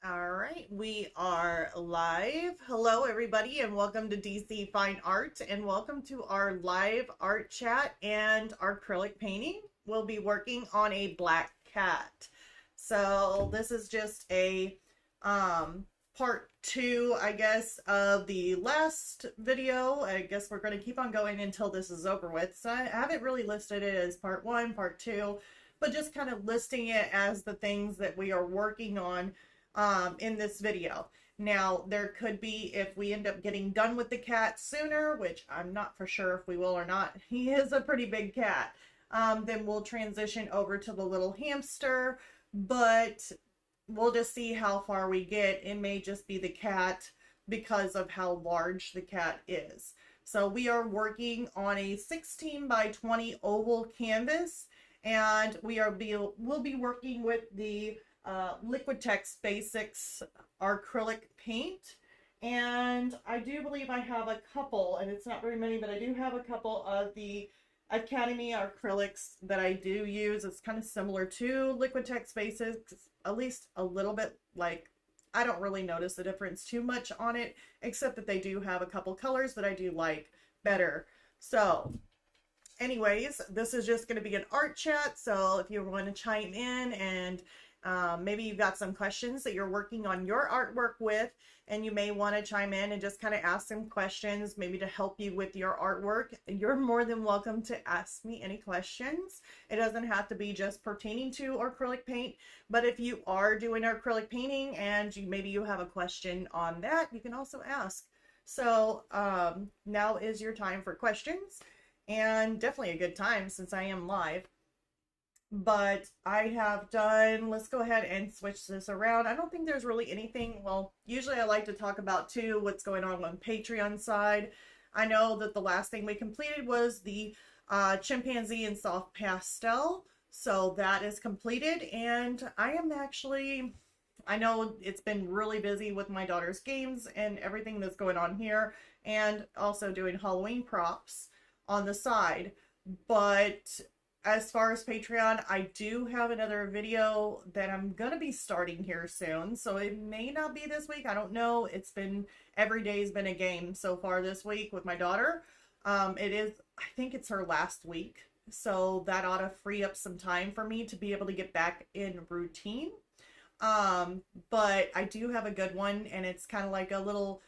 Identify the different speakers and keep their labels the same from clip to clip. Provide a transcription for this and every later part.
Speaker 1: All right, we are live. Hello, everybody, and welcome to DC Fine Art, and welcome to our live art chat and our acrylic painting. We'll be working on a black cat. So this is just a part two, I guess, of the last video. I guess we're going to keep on going until this is over with. So I haven't really listed it as part one, part two, but just kind of listing it as the things that we are working on in this video. Now, there could be, if we end up getting done with the cat sooner, which I'm not for sure if we will or not, he is a pretty big cat, then we'll transition over to the little hamster, but we'll just see how far we get. It may just be the cat because of how large the cat is. So we are working on a 16 by 20 oval canvas, and we'll be working with the Liquidtex Basics acrylic paint, and I do believe I have a couple, and it's not very many, but I do have a couple of the Academy acrylics that I do use. It's kind of similar to Liquidtex Basics, at least a little bit. Like, I don't really notice the difference too much on it, except that they do have a couple colors that I do like better. So anyways, this is just going to be an art chat, so if you want to chime in and maybe you've got some questions that you're working on your artwork with, and you may want to chime in and just kind of ask some questions, maybe to help you with your artwork. You're more than welcome to ask me any questions. It doesn't have to be just pertaining to acrylic paint, but if you are doing acrylic painting and maybe you have a question on that, you can also ask. So now is your time for questions, and definitely a good time since I am live. But I have done, let's go ahead and switch this around. I don't think there's really anything, well, usually I like to talk about too what's going on Patreon side. I know that the last thing we completed was the chimpanzee in soft pastel, so that is completed, and I am actually, I know it's been really busy with my daughter's games and everything that's going on here, and also doing Halloween props on the side. But as far as Patreon, I do have another video that I'm going to be starting here soon. So it may not be this week. I don't know. It's been, every day's been a game so far this week with my daughter. It is, I think it's her last week. So that ought to free up some time for me to be able to get back in routine. But I do have a good one, and it's kind of like a little,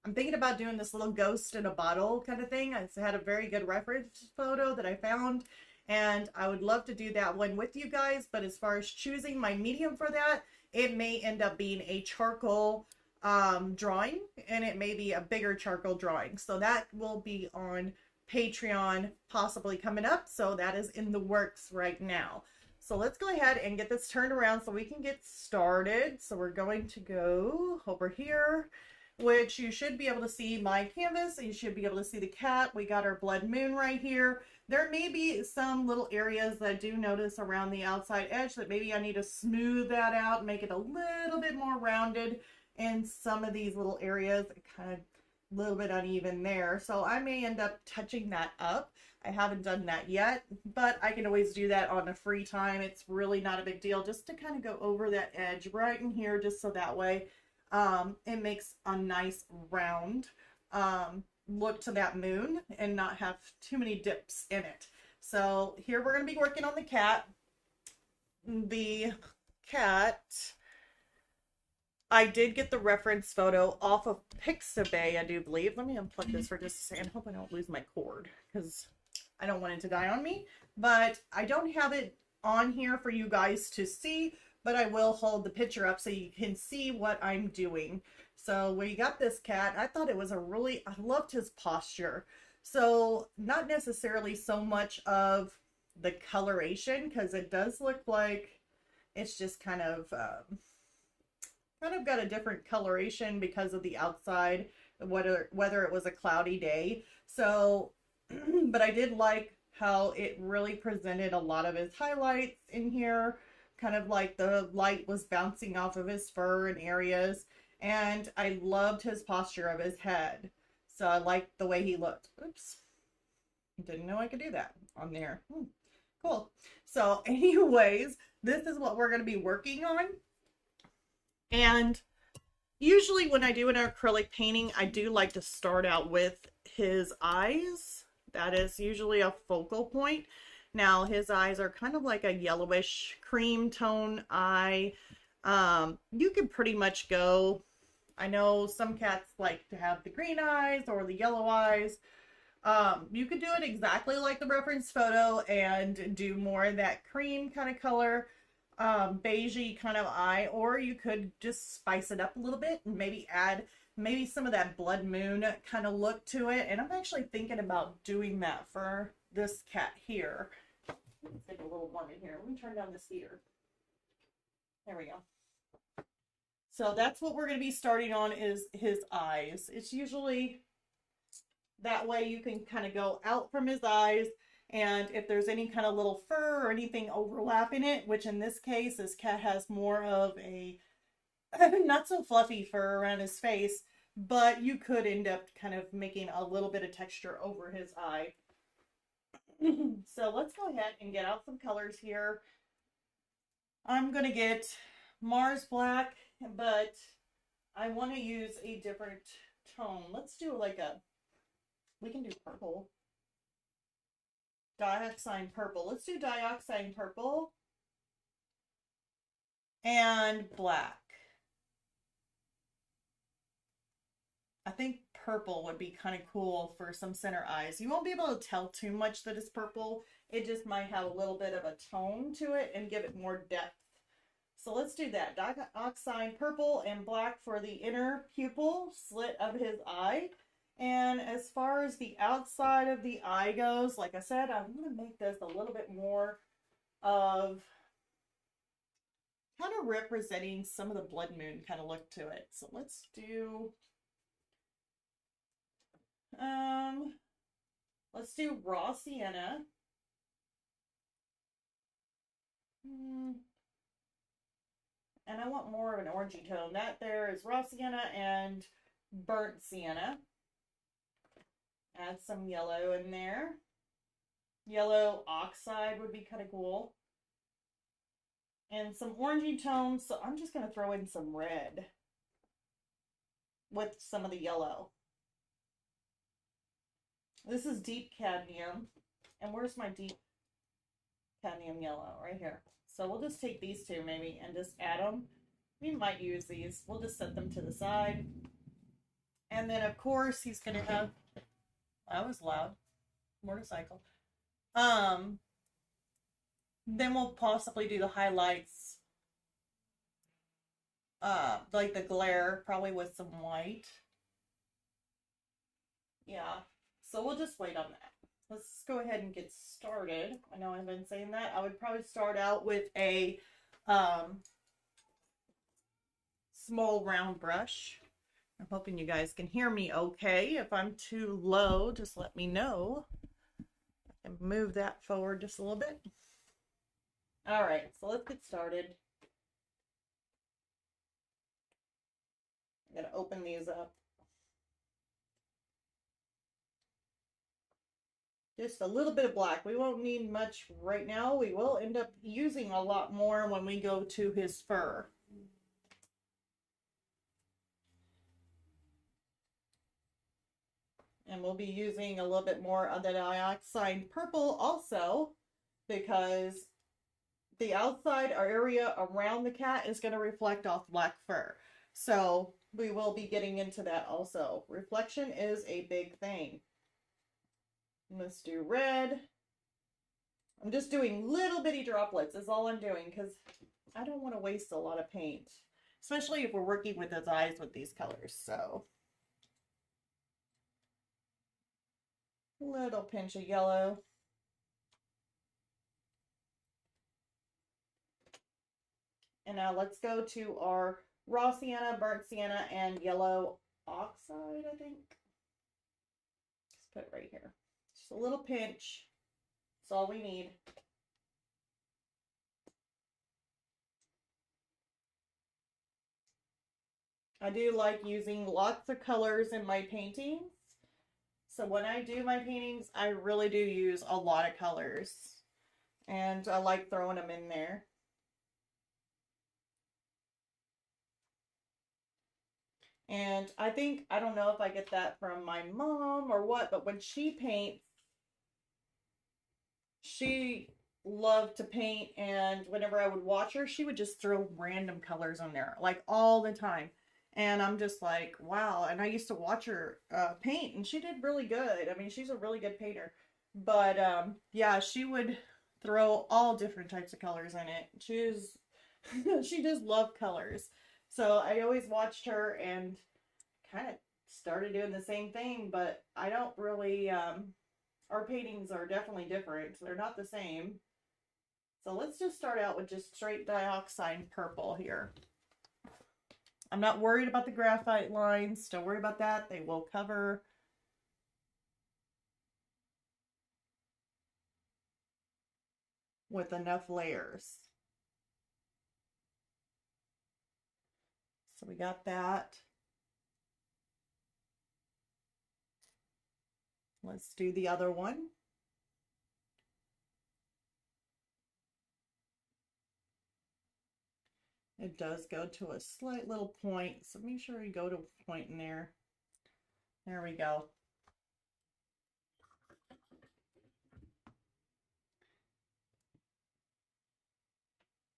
Speaker 1: I'm thinking about doing this little ghost in a bottle kind of thing. I had a very good reference photo that I found, and I would love to do that one with you guys. But as far as choosing my medium for that, it may end up being a charcoal drawing, and it may be a bigger charcoal drawing. So that will be on Patreon possibly coming up. So that is in the works right now. So let's go ahead and get this turned around so we can get started. So we're going to go over here, which you should be able to see my canvas, and you should be able to see the cat. We got our blood moon right here. There may be some little areas that I do notice around the outside edge that maybe I need to smooth that out and make it a little bit more rounded in some of these little areas, kind of a little bit uneven there. So I may end up touching that up. I haven't done that yet, but I can always do that on a free time. It's really not a big deal, just to kind of go over that edge right in here, just so that way it makes a nice round look to that moon and not have too many dips in it. So here we're going to be working on the cat. The cat, I did get the reference photo off of Pixabay, I do believe. Let me unplug this for just a second. I hope I don't lose my cord because I don't want it to die on me. But I don't have it on here for you guys to see, but I will hold the picture up so you can see what I'm doing. So we got this cat. I thought it was I loved his posture. So not necessarily so much of the coloration, because it does look like it's just kind of got a different coloration because of the outside, whether it was a cloudy day. So, but I did like how it really presented a lot of his highlights in here. Kind of like the light was bouncing off of his fur in areas, and I loved his posture of his head. So I liked the way he looked. Oops, didn't know I could do that on there. Cool. So anyways, this is what we're going to be working on. And usually when I do an acrylic painting, I do like to start out with his eyes. That is usually a focal point. Now his eyes are kind of like a yellowish cream tone eye. You can pretty much go, I know some cats like to have the green eyes or the yellow eyes. You could do it exactly like the reference photo and do more of that cream kind of color, beigey kind of eye, or you could just spice it up a little bit and maybe add maybe some of that blood moon kind of look to it. And I'm actually thinking about doing that for this cat here. Let's get a little warm in here. Let me turn down this heater. There we go. So that's what we're going to be starting on, is his eyes. It's usually that way you can kind of go out from his eyes, and if there's any kind of little fur or anything overlapping it, which in this case, this cat has more of a not so fluffy fur around his face, but you could end up kind of making a little bit of texture over his eye. So let's go ahead and get out some colors here. I'm going to get Mars Black, but I want to use a different tone. Let's do like a, we can do purple. Dioxide purple. Let's do dioxide purple and black. I think purple would be kind of cool for some center eyes. You won't be able to tell too much that it's purple. It just might have a little bit of a tone to it and give it more depth. So let's do that. Dioxide purple and black for the inner pupil slit of his eye. And as far as the outside of the eye goes, like I said, I'm going to make this a little bit more of kind of representing some of the blood moon kind of look to it. So let's do, let's do raw sienna. And I want more of an orangey tone. That there is raw sienna and burnt sienna. Add some yellow in there. Yellow oxide would be kind of cool. And some orangey tones. So I'm just going to throw in some red with some of the yellow. This is deep cadmium. And where's my deep cadmium yellow? Right here. So we'll just take these two maybe and just add them. We might use these. We'll just set them to the side. And then of course he's going to have, that was loud, motorcycle. Then we'll possibly do the highlights, like the glare, probably with some white. Yeah, so we'll just wait on that. Let's go ahead and get started. I know I've been saying that. I would probably start out with a small round brush. I'm hoping you guys can hear me okay. If I'm too low, just let me know. I can move that forward just a little bit. All right, so let's get started. I'm going to open these up. Just a little bit of black. We won't need much right now. We will end up using a lot more when we go to his fur. And we'll be using a little bit more of the dioxide purple also, because the outside area around the cat is going to reflect off black fur. So we will be getting into that also. Reflection is a big thing. Let's do red. I'm just doing little bitty droplets is all I'm doing, because I don't want to waste a lot of paint, especially if we're working with his eyes with these colors. So little pinch of yellow. And now let's go to our raw sienna, burnt sienna, and yellow oxide, I think. Just put it right here. Just a little pinch. That's all we need. I do like using lots of colors in my paintings. So when I do my paintings, I really do use a lot of colors. And I like throwing them in there. And I think, I don't know if I get that from my mom or what, but when she paints, she loved to paint, and whenever I would watch her, she would just throw random colors on there, like all the time. And I'm just like, wow. And I used to watch her paint, and she did really good. I mean, she's a really good painter. But yeah, she would throw all different types of colors in it. She just loved colors. So I always watched her and kind of started doing the same thing, but I don't really our paintings are definitely different. They're not the same. So let's just start out with just straight dioxide purple here. I'm not worried about the graphite lines. Don't worry about that. They will cover. With enough layers. So we got that. Let's do the other one. It does go to a slight little point, so make sure you go to a point in there. There we go.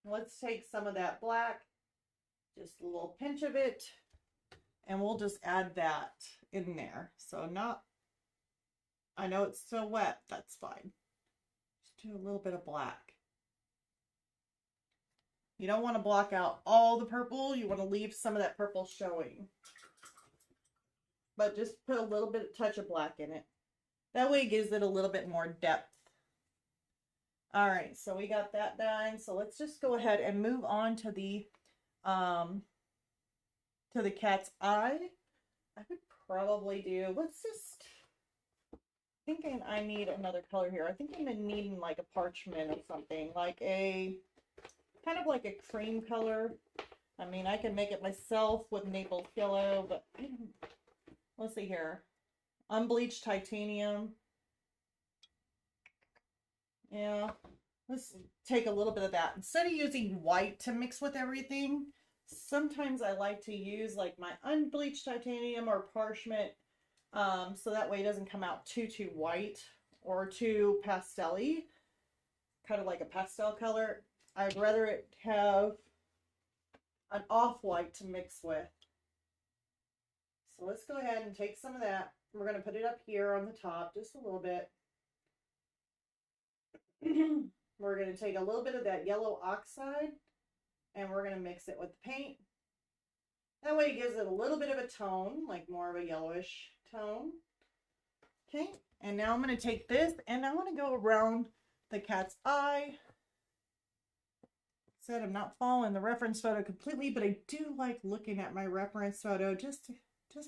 Speaker 1: Let's take some of that black, just a little pinch of it, and we'll just add that in there. So not, I know it's still wet, that's fine. Just do a little bit of black. You don't want to block out all the purple. You want to leave some of that purple showing. But just put a little bit, touch of black in it. That way it gives it a little bit more depth. All right, so we got that done. So let's just go ahead and move on to the cat's eye. I would probably do, let's just, thinking I need another color here. I think I'm needing like a parchment or something, like a kind of like a cream color. I mean, I can make it myself with maple yellow, but let's see here. Unbleached titanium. Yeah, let's take a little bit of that. Instead of using white to mix with everything, sometimes I like to use like my unbleached titanium or parchment, so that way it doesn't come out too white or too pastel-y, kind of like a pastel color. I'd rather it have an off-white to mix with. So let's go ahead and take some of that. We're going to put it up here on the top just a little bit. We're going to take a little bit of that yellow oxide and we're going to mix it with the paint. That way it gives it a little bit of a tone, like more of a yellowish tone. Okay, and now I'm going to take this and I want to go around the cat's eye. Said I'm not following the reference photo completely, but I do like looking at my reference photo just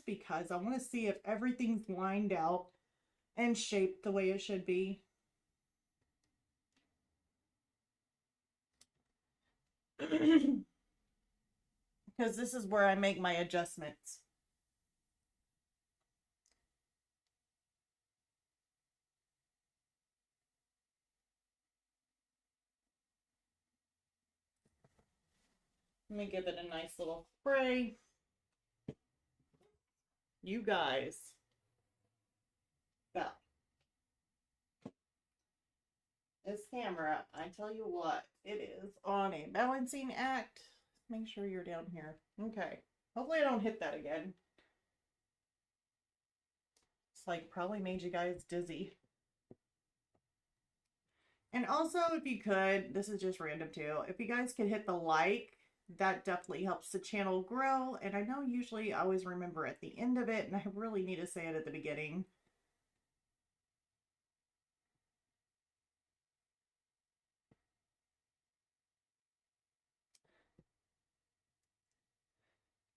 Speaker 1: because I want to see if everything's lined out and shaped the way it should be. Because this is where I make my adjustments. Let me give it a nice little spray. You guys. Well, this camera, I tell you what, it is on a balancing act. Make sure you're down here. Okay. Hopefully I don't hit that again. It's like probably made you guys dizzy. And also, if you could, this is just random too, if you guys could hit the like, that definitely helps the channel grow. And I know usually I always remember at the end of it, and I really need to say it at the beginning.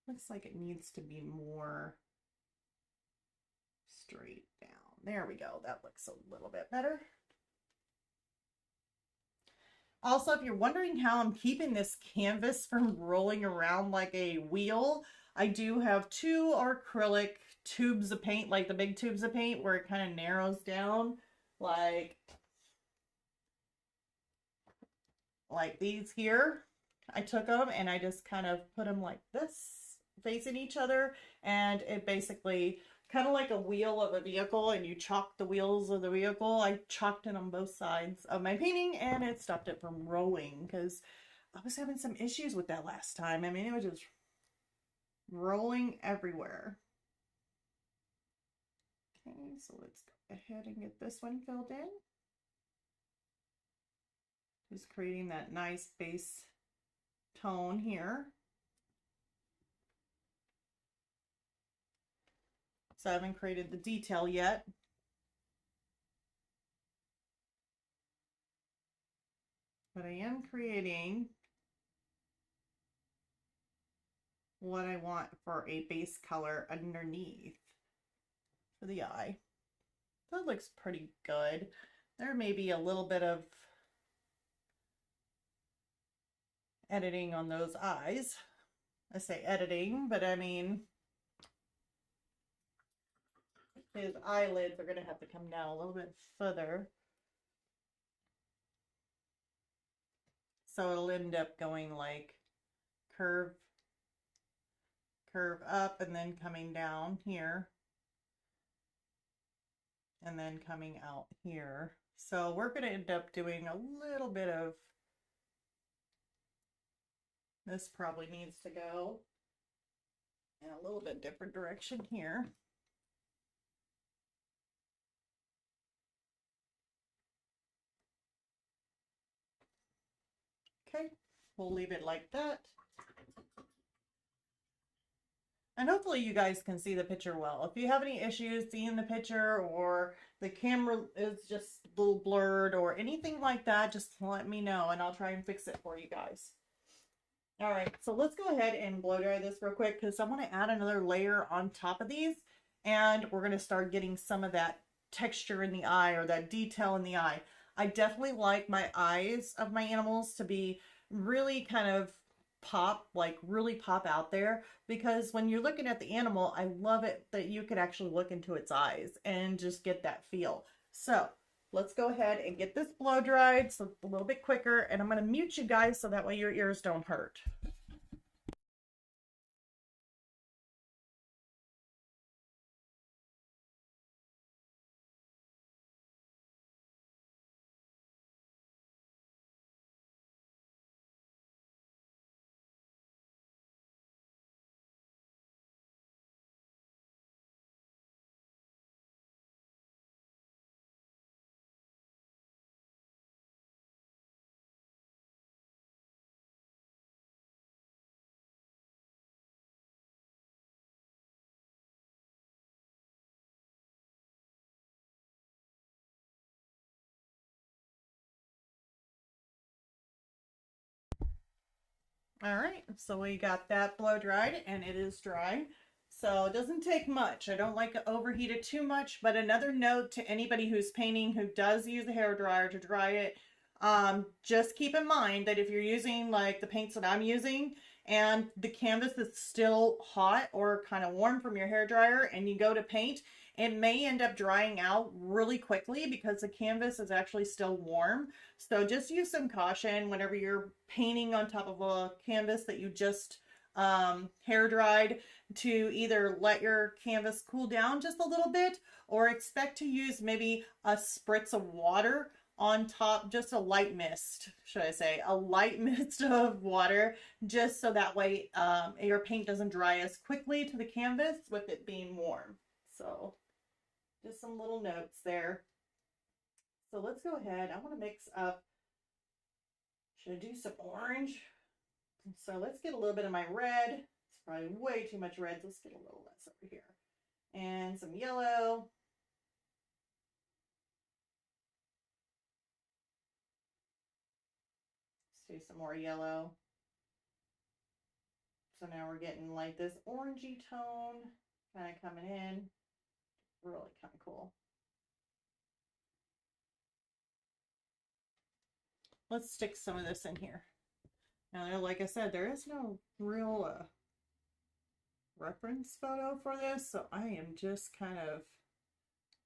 Speaker 1: Looks like it needs to be more straight down. There we go. That looks a little bit better. Also, if you're wondering how I'm keeping this canvas from rolling around like a wheel, I do have 2 acrylic tubes of paint, like the big tubes of paint where it kind of narrows down, like these here. I took them and I just kind of put them like this facing each other, and it basically kind of like a wheel of a vehicle, and you chalk the wheels of the vehicle. I chalked it on both sides of my painting, and it stopped it from rolling because I was having some issues with that last time. I mean, it was just rolling everywhere. Okay, so let's go ahead and get this one filled in. Just creating that nice base tone here. So I haven't created the detail yet. But I am creating what I want for a base color underneath for the eye. That looks pretty good. There may be a little bit of editing on those eyes. I say editing, but I mean, his eyelids are going to have to come down a little bit further. So it'll end up going like curve up and then coming down here. And then coming out here. So we're going to end up doing a little bit of, this probably needs to go in a little bit different direction here. Okay, we'll leave it like that. And hopefully you guys can see the picture well. If you have any issues seeing the picture, or the camera is just a little blurred or anything like that, just let me know and I'll try and fix it for you guys. All right, so let's go ahead and blow dry this real quick because I want to add another layer on top of these, and we're going to start getting some of that texture in the eye or that detail in the eye. I definitely like my eyes of my animals to be really kind of pop, like really pop out there, because when you're looking at the animal, I love it that you could actually look into its eyes and just get that feel. So let's go ahead and get this blow dried so it's a little bit quicker, and I'm going to mute you guys so that way your ears don't hurt. All right, so we got that blow dried and it is dry. So it doesn't take much. I don't like to overheat it too much, but another note to anybody who's painting who does use a hair dryer to dry it, just keep in mind that if you're using like the paints that I'm using and the canvas is still hot or kind of warm from your hair dryer and you go to paint, it may end up drying out really quickly because the canvas is actually still warm. So just use some caution whenever you're painting on top of a canvas that you just hair dried, to either let your canvas cool down just a little bit or expect to use maybe a spritz of water on top, just a light mist, should I say, a light mist of water, just so that way your paint doesn't dry as quickly to the canvas with it being warm. So just some little notes there. So let's go ahead. I want to mix up, should I do some orange? So let's get a little bit of my red. It's probably way too much red. So let's get a little less over here. And some yellow. Let's do some more yellow. So now we're getting like this orangey tone kind of coming in. Really kind of cool. Let's stick some of this in here. Now, like I said, there is no real reference photo for this, so I am just kind of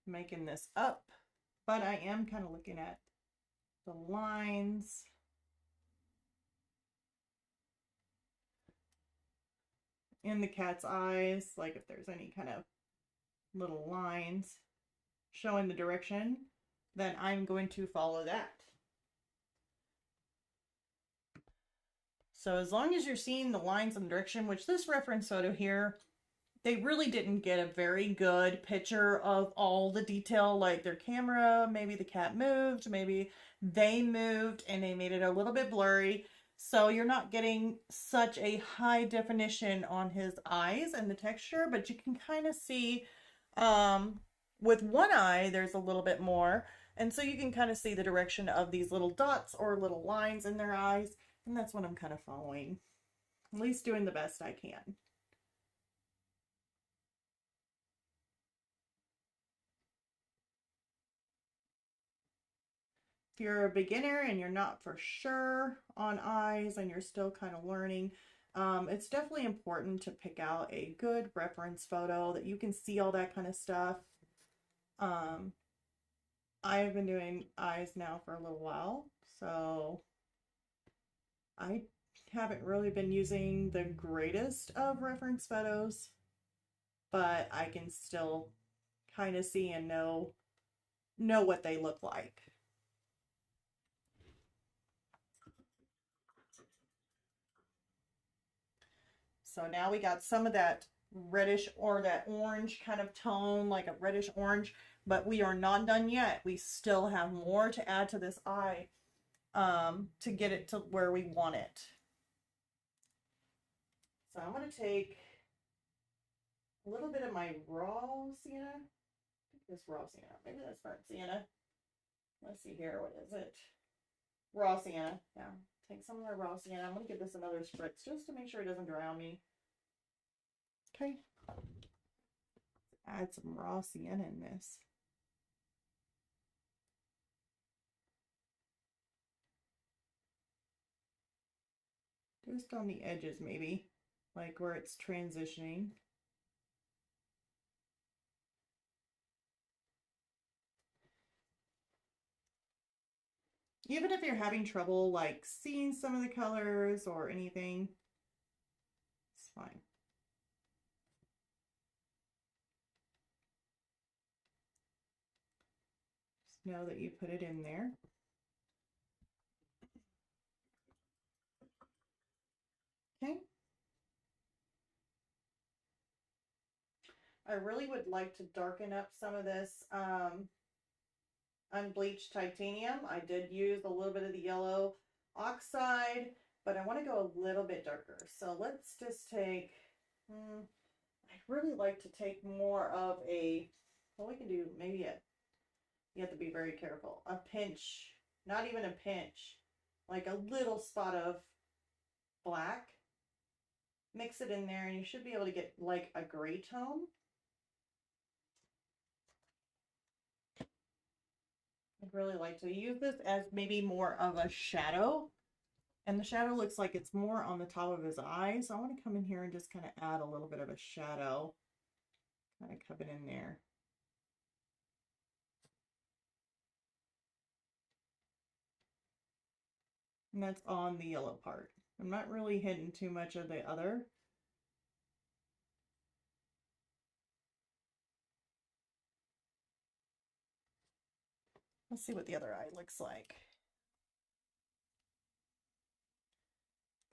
Speaker 1: making this up, but I am kind of looking at the lines. in the cat's eyes, like if there's any kind of little lines showing the direction, then I'm going to follow that. So as long as you're seeing the lines in the direction, which this reference photo here, they really didn't get a very good picture of all the detail, like their camera, maybe the cat moved, maybe they moved and they made it a little bit blurry. So you're not getting such a high definition on his eyes and the texture, but you can kind of see with one eye, there's a little bit more. And so you can kind of see the direction of these little dots or little lines in their eyes. And that's what I'm kind of following, at least doing the best I can. If you're a beginner and you're not for sure on eyes and you're still kind of learning, it's definitely important to pick out a good reference photo that you can see all that kind of stuff. I've been doing eyes now for a little while, so I haven't really been using the greatest of reference photos, but I can still kind of see and know what they look like. So now we got some of that reddish or that orange kind of tone, like a reddish orange, but we are not done yet. We still have more to add to this eye to get it to where we want it. So I'm going to take a little bit of my raw sienna. I think it's raw sienna. Maybe that's burnt sienna. Let's see here. What is it? Raw sienna. Yeah. Take some of my raw sienna. I'm going to give this another spritz just to make sure it doesn't drown me. Okay. Add some raw sienna in this. Just on the edges maybe, like where it's transitioning. Even if you're having trouble like seeing some of the colors or anything, it's fine. Just know that you put it in there. Okay. I really would like to darken up some of this unbleached titanium. I did use a little bit of the yellow oxide, but I want to go a little bit darker. So let's just take, I'd really like to take more of a, well, we can do maybe you have to be very careful, a pinch, not even a pinch, like a little spot of black. Mix it in there and you should be able to get like a gray tone. I'd really like to use this as maybe more of a shadow. And the shadow looks like it's more on the top of his eye. So I want to come in here and just kind of add a little bit of a shadow. Kind of cup it in there. And that's on the yellow part. I'm not really hitting too much of the other. Let's see what the other eye looks like.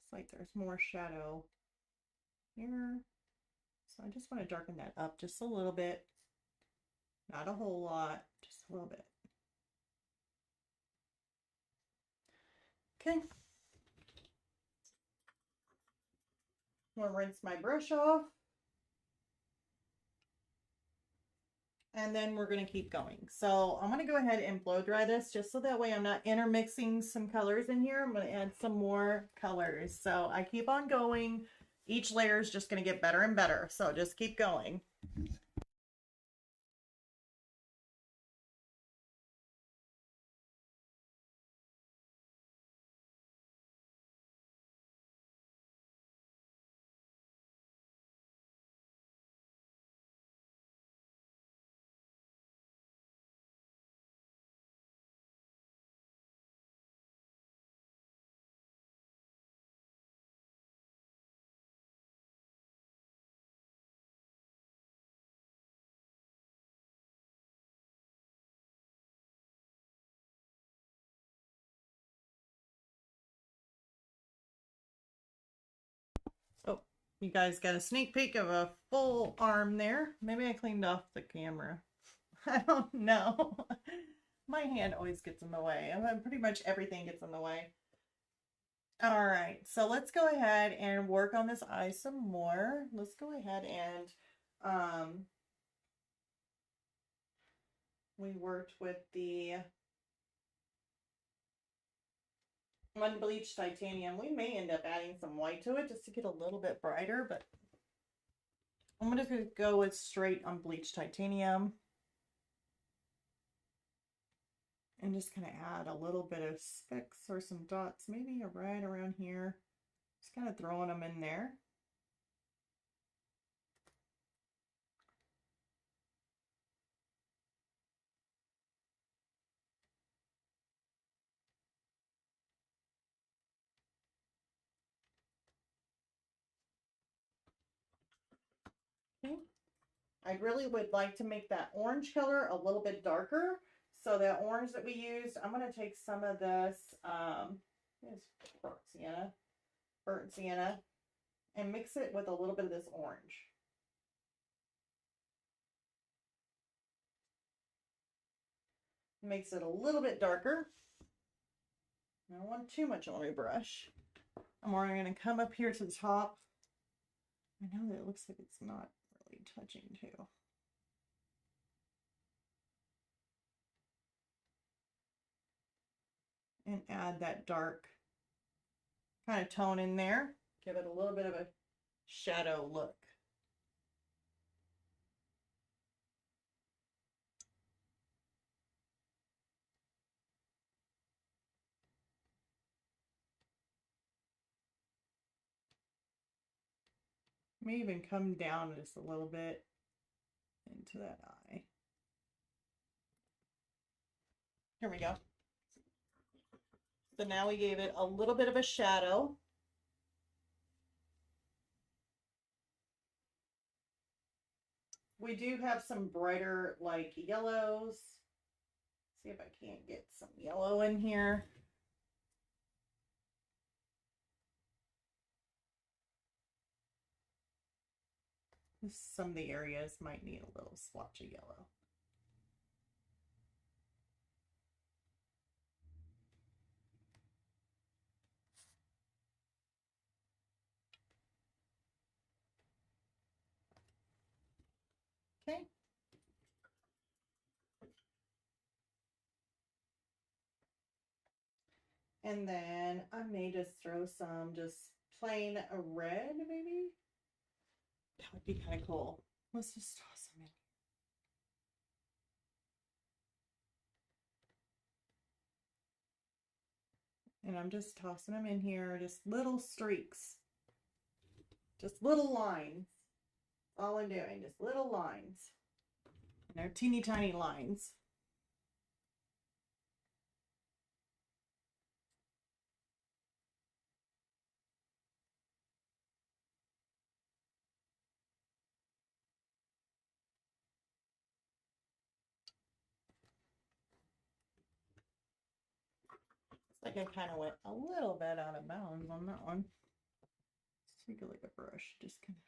Speaker 1: Looks like there's more shadow here. So I just want to darken that up just a little bit. Not a whole lot, just a little bit. Okay. I'm going to rinse my brush off. And then we're going to keep going. So I'm going to go ahead and blow dry this just so that way I'm not intermixing some colors in here. I'm going to add some more colors. So I keep on going. Each layer is just going to get better and better. So just keep going. You guys got a sneak peek of a full arm there. Maybe I cleaned off the camera. I don't know. My hand always gets in the way. Pretty much everything gets in the way. All right, so let's go ahead and work on this eye some more. Let's go ahead and we worked with the unbleached titanium. We may end up adding some white to it just to get a little bit brighter, but I'm going to go with straight unbleached titanium. And just kind of add a little bit of specks or some dots, maybe a red around here. Just kind of throwing them in there. Okay. I really would like to make that orange color a little bit darker. So that orange that we used, I'm going to take some of this, burnt sienna, and mix it with a little bit of this orange. Makes it a little bit darker. I don't want too much on my brush. I'm going to come up here to the top. I know that it looks like it's not really touching too. And add that dark kind of tone in there. Give it a little bit of a shadow look. May even come down just a little bit into that eye. Here we go. So now we gave it a little bit of a shadow. We do have some brighter like yellows. See if I can't get some yellow in here. Some of the areas might need a little swatch of yellow. Okay. And then I may just throw some just plain red, maybe. That would be kind of cool. Let's just toss them in. And I'm just tossing them in here, just little streaks. Just little lines. All I'm doing, just little lines. And they're teeny tiny lines. Like I kind of went a little bit out of bounds on that one. Let's take a look at brush, just kind of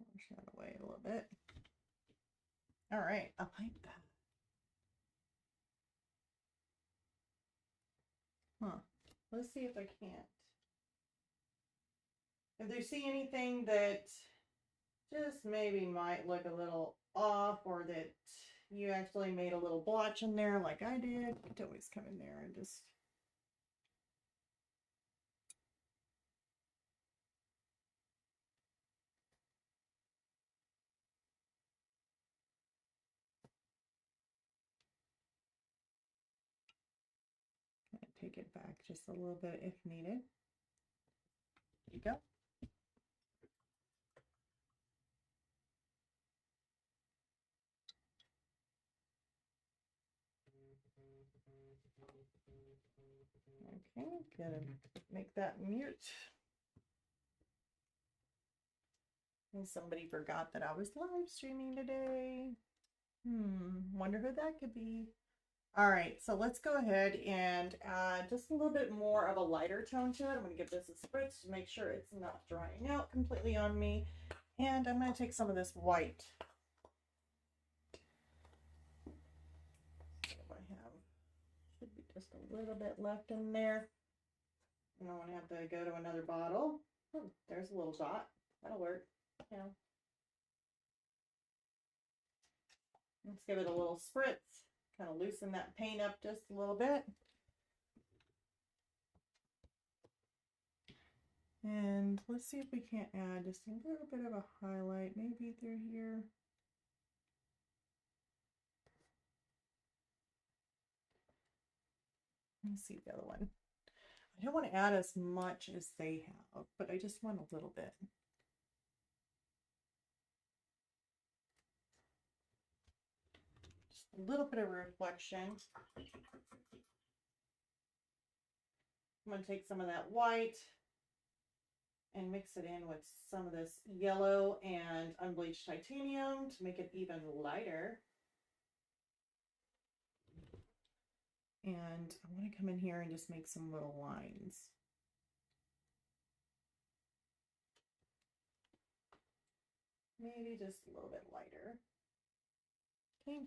Speaker 1: wash that away a little bit. All right, I like that. Huh. Let's see if I can't. If you see anything that just maybe might look a little off, or that you actually made a little blotch in there like I did, you can always come in there and just take it back just a little bit if needed. There you go. Okay, gotta make that mute. And somebody forgot that I was live streaming today. Wonder who that could be. All right, so let's go ahead and add just a little bit more of a lighter tone to it. I'm going to give this a spritz to make sure it's not drying out completely on me. And I'm going to take some of this white. I have, should be just a little bit left in there. I don't want to have to go to another bottle. Oh, there's a little dot. That'll work. Yeah. Let's give it a little spritz. Kind of loosen that paint up just a little bit. And let's see if we can't add just a little bit of a highlight, maybe through here. Let's see the other one. I don't want to add as much as they have, but I just want a little bit. Just a little bit of reflection. I'm going to take some of that white and mix it in with some of this yellow and unbleached titanium to make it even lighter. And I want to come in here and just make some little lines. Maybe just a little bit lighter. Okay.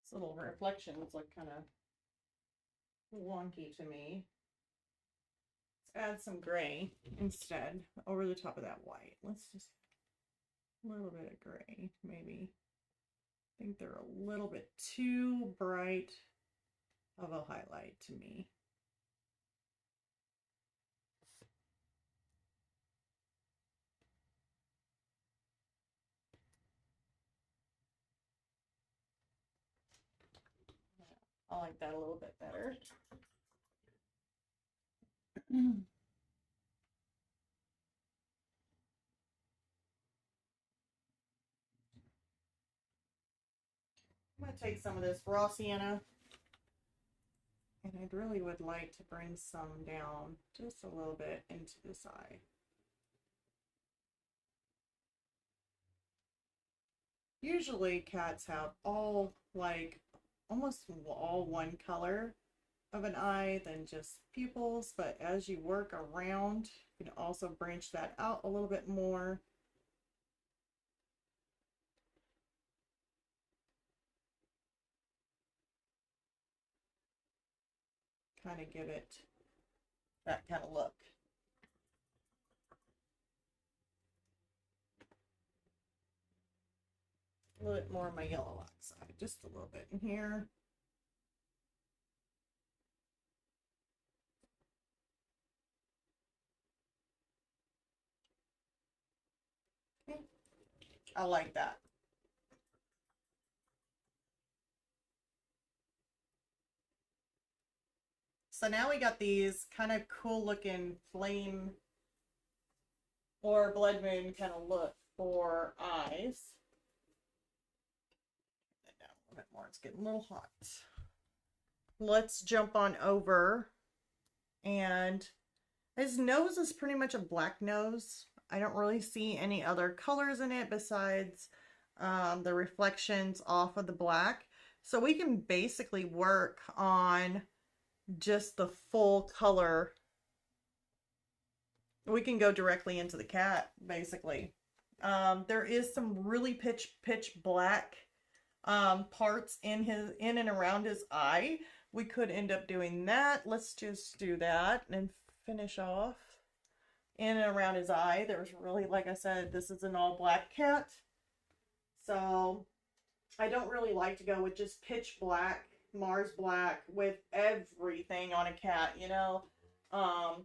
Speaker 1: This little reflections look kind of wonky to me. Let's add some gray instead over the top of that white. Let's just a little bit of gray, maybe. I think they're a little bit too bright of a highlight to me. I like that a little bit better. I'm going to take some of this raw sienna, and I really would like to bring some down just a little bit into this eye. Usually cats have all like almost all one color of an eye than just pupils, but as you work around, you can also branch that out a little bit more. Kind of give it that kind of look. A little bit more on my yellow outside, just a little bit in here. Okay. I like that. So now we got these kind of cool looking flame or blood moon kind of look for eyes. Turn that down a little bit more. It's getting a little hot. Let's jump on over, and his nose is pretty much a black nose. I don't really see any other colors in it besides the reflections off of the black. So we can basically work on just the full color. We can go directly into the cat, basically. There is some really pitch black parts in and around his eye. We could end up doing that. Let's just do that and finish off in and around his eye. There's really, like I said, this is an all black cat. So I don't really like to go with just pitch black, Mars black with everything on a cat, you know. I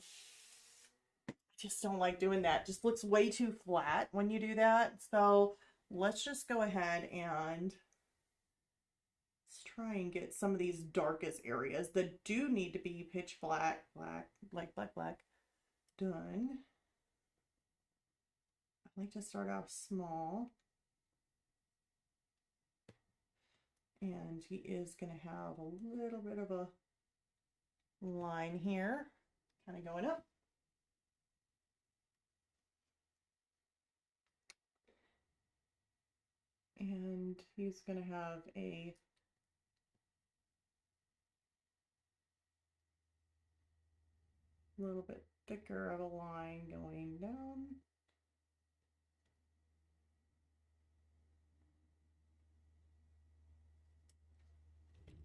Speaker 1: just don't like doing that. It just looks way too flat when you do that. So let's just go ahead and let's try and get some of these darkest areas that do need to be pitch black, black, done. I like to start off small. And he is going to have a little bit of a line here, kind of going up. And he's going to have a little bit thicker of a line going down.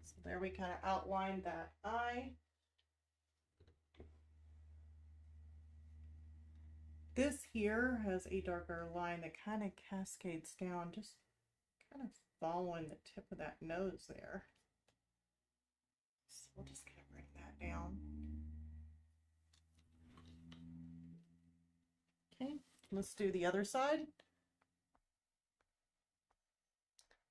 Speaker 1: So there we kind of outlined that eye. This here has a darker line that kind of cascades down, just kind of following the tip of that nose there. So we'll just kind of bring that down. Okay, let's do the other side.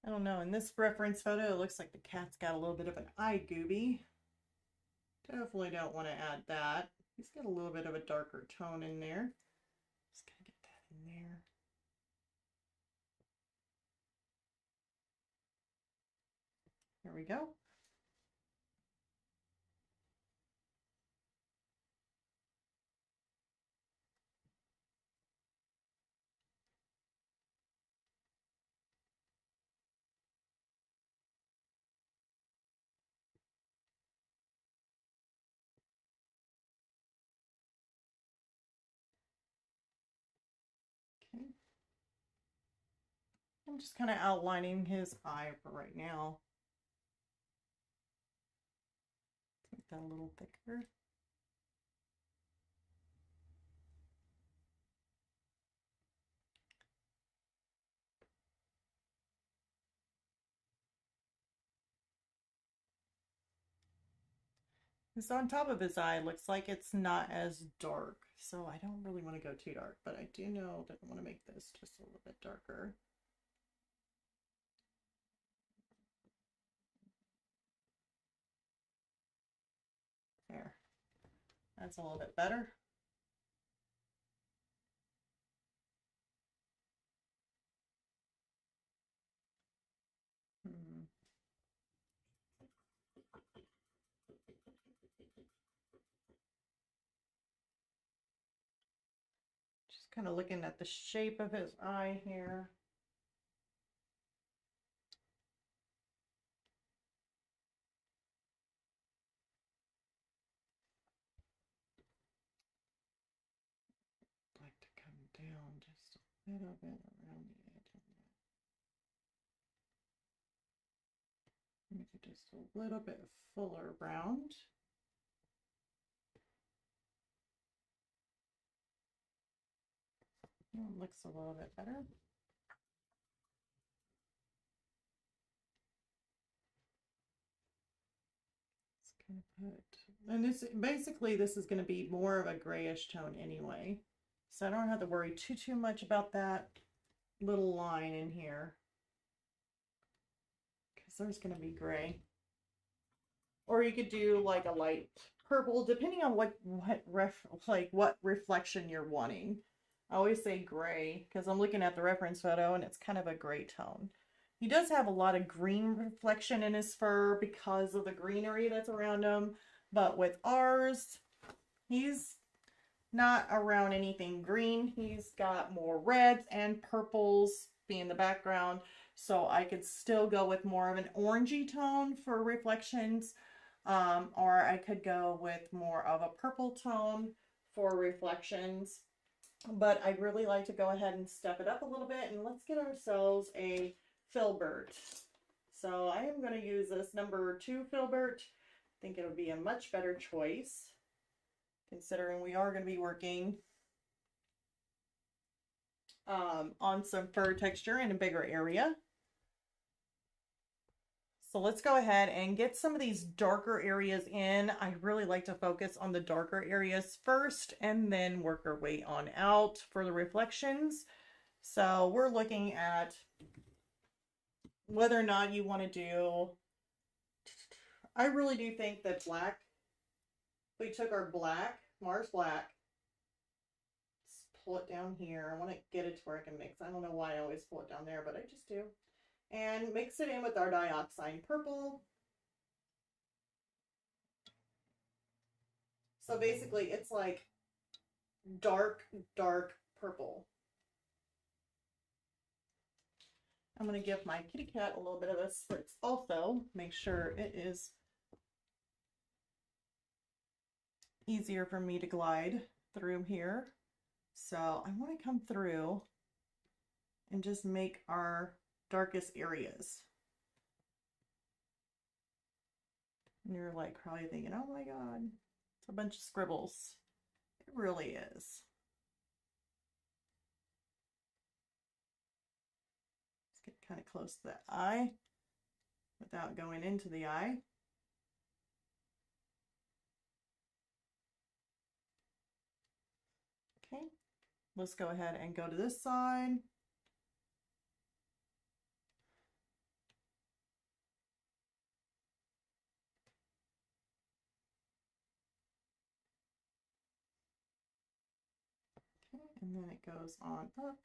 Speaker 1: I don't know, in this reference photo, it looks like the cat's got a little bit of an eye gooby. Definitely don't want to add that. He's got a little bit of a darker tone in there. Just gonna get that in there. There we go. Okay. I'm just kind of outlining his eye for right now. Make that a little thicker. Because on top of his eye, it looks like it's not as dark. So I don't really want to go too dark, but I do know that I want to make this just a little bit darker. There. That's a little bit better. Just kind of looking at the shape of his eye here. I'd like to come down just a little bit around the edge of that. Make it just a little bit fuller round. It looks a little bit better. Let's kind of put, and this basically this is going to be more of a grayish tone anyway, so I don't have to worry too much about that little line in here because there's going to be gray. Or you could do like a light purple, depending on what reflection you're wanting. I always say gray because I'm looking at the reference photo and it's kind of a gray tone. He does have a lot of green reflection in his fur because of the greenery that's around him, but with ours, he's not around anything green. He's got more reds and purples being the background, so I could still go with more of an orangey tone for reflections, or I could go with more of a purple tone for reflections. But I'd really like to go ahead and step it up a little bit, and let's get ourselves a Filbert. So I am going to use this number 2 Filbert. I think it'll be a much better choice, considering we are going to be working on some fur texture in a bigger area. So let's go ahead and get some of these darker areas in. I really like to focus on the darker areas first and then work our way on out for the reflections. So we're looking at whether or not you want to do, I really do think that black, if we took our black, Mars black, pull it down here. I want to get it to where I can mix. I don't know why I always pull it down there, but I just do. And mix it in with our dioxide purple. So basically it's like dark, dark purple. I'm going to give my kitty cat a little bit of a spritz also. Make sure it is easier for me to glide through here. So I want to come through and just make our darkest areas. And you're like probably thinking, oh my God, it's a bunch of scribbles. It really is. Let's get kind of close to that eye without going into the eye. Okay, let's go ahead and go to this side. Okay, and then it goes on up.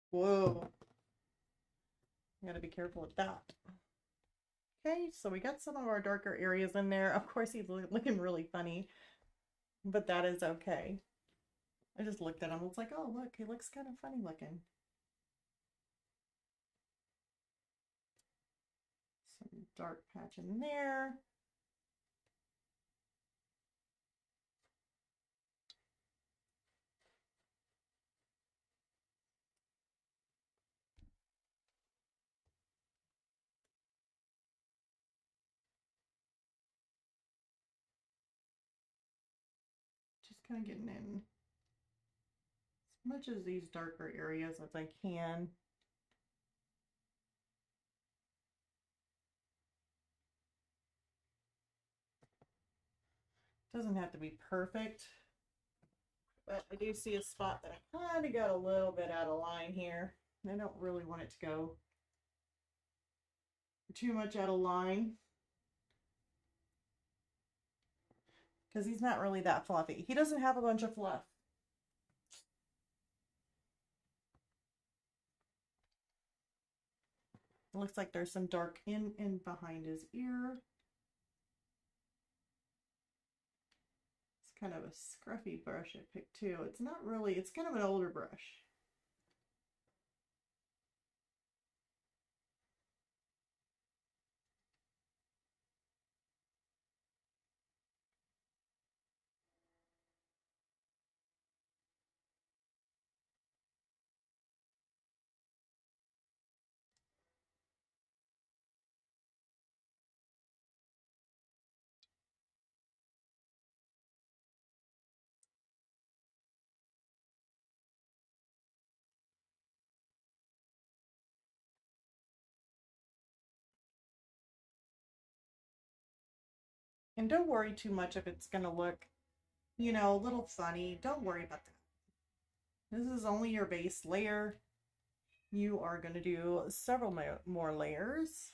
Speaker 1: Whoa. You gotta be careful with that. Okay, so we got some of our darker areas in there. Of course, he's looking really funny, but that is okay. I just looked at him. It's like, oh, look, he looks kind of funny looking. Some dark patch in there. Just kind of getting in as much of these darker areas as I can. Doesn't have to be perfect, but I do see a spot that I kind of got a little bit out of line here. I don't really want it to go too much out of line because he's not really that fluffy. He doesn't have a bunch of fluff. It looks like there's some dark in and behind his ear. It's kind of a scruffy brush I picked too. It's not really, it's kind of an older brush. And don't worry too much if it's going to look, you know, a little funny. Don't worry about that. This is only your base layer. You are going to do several more layers.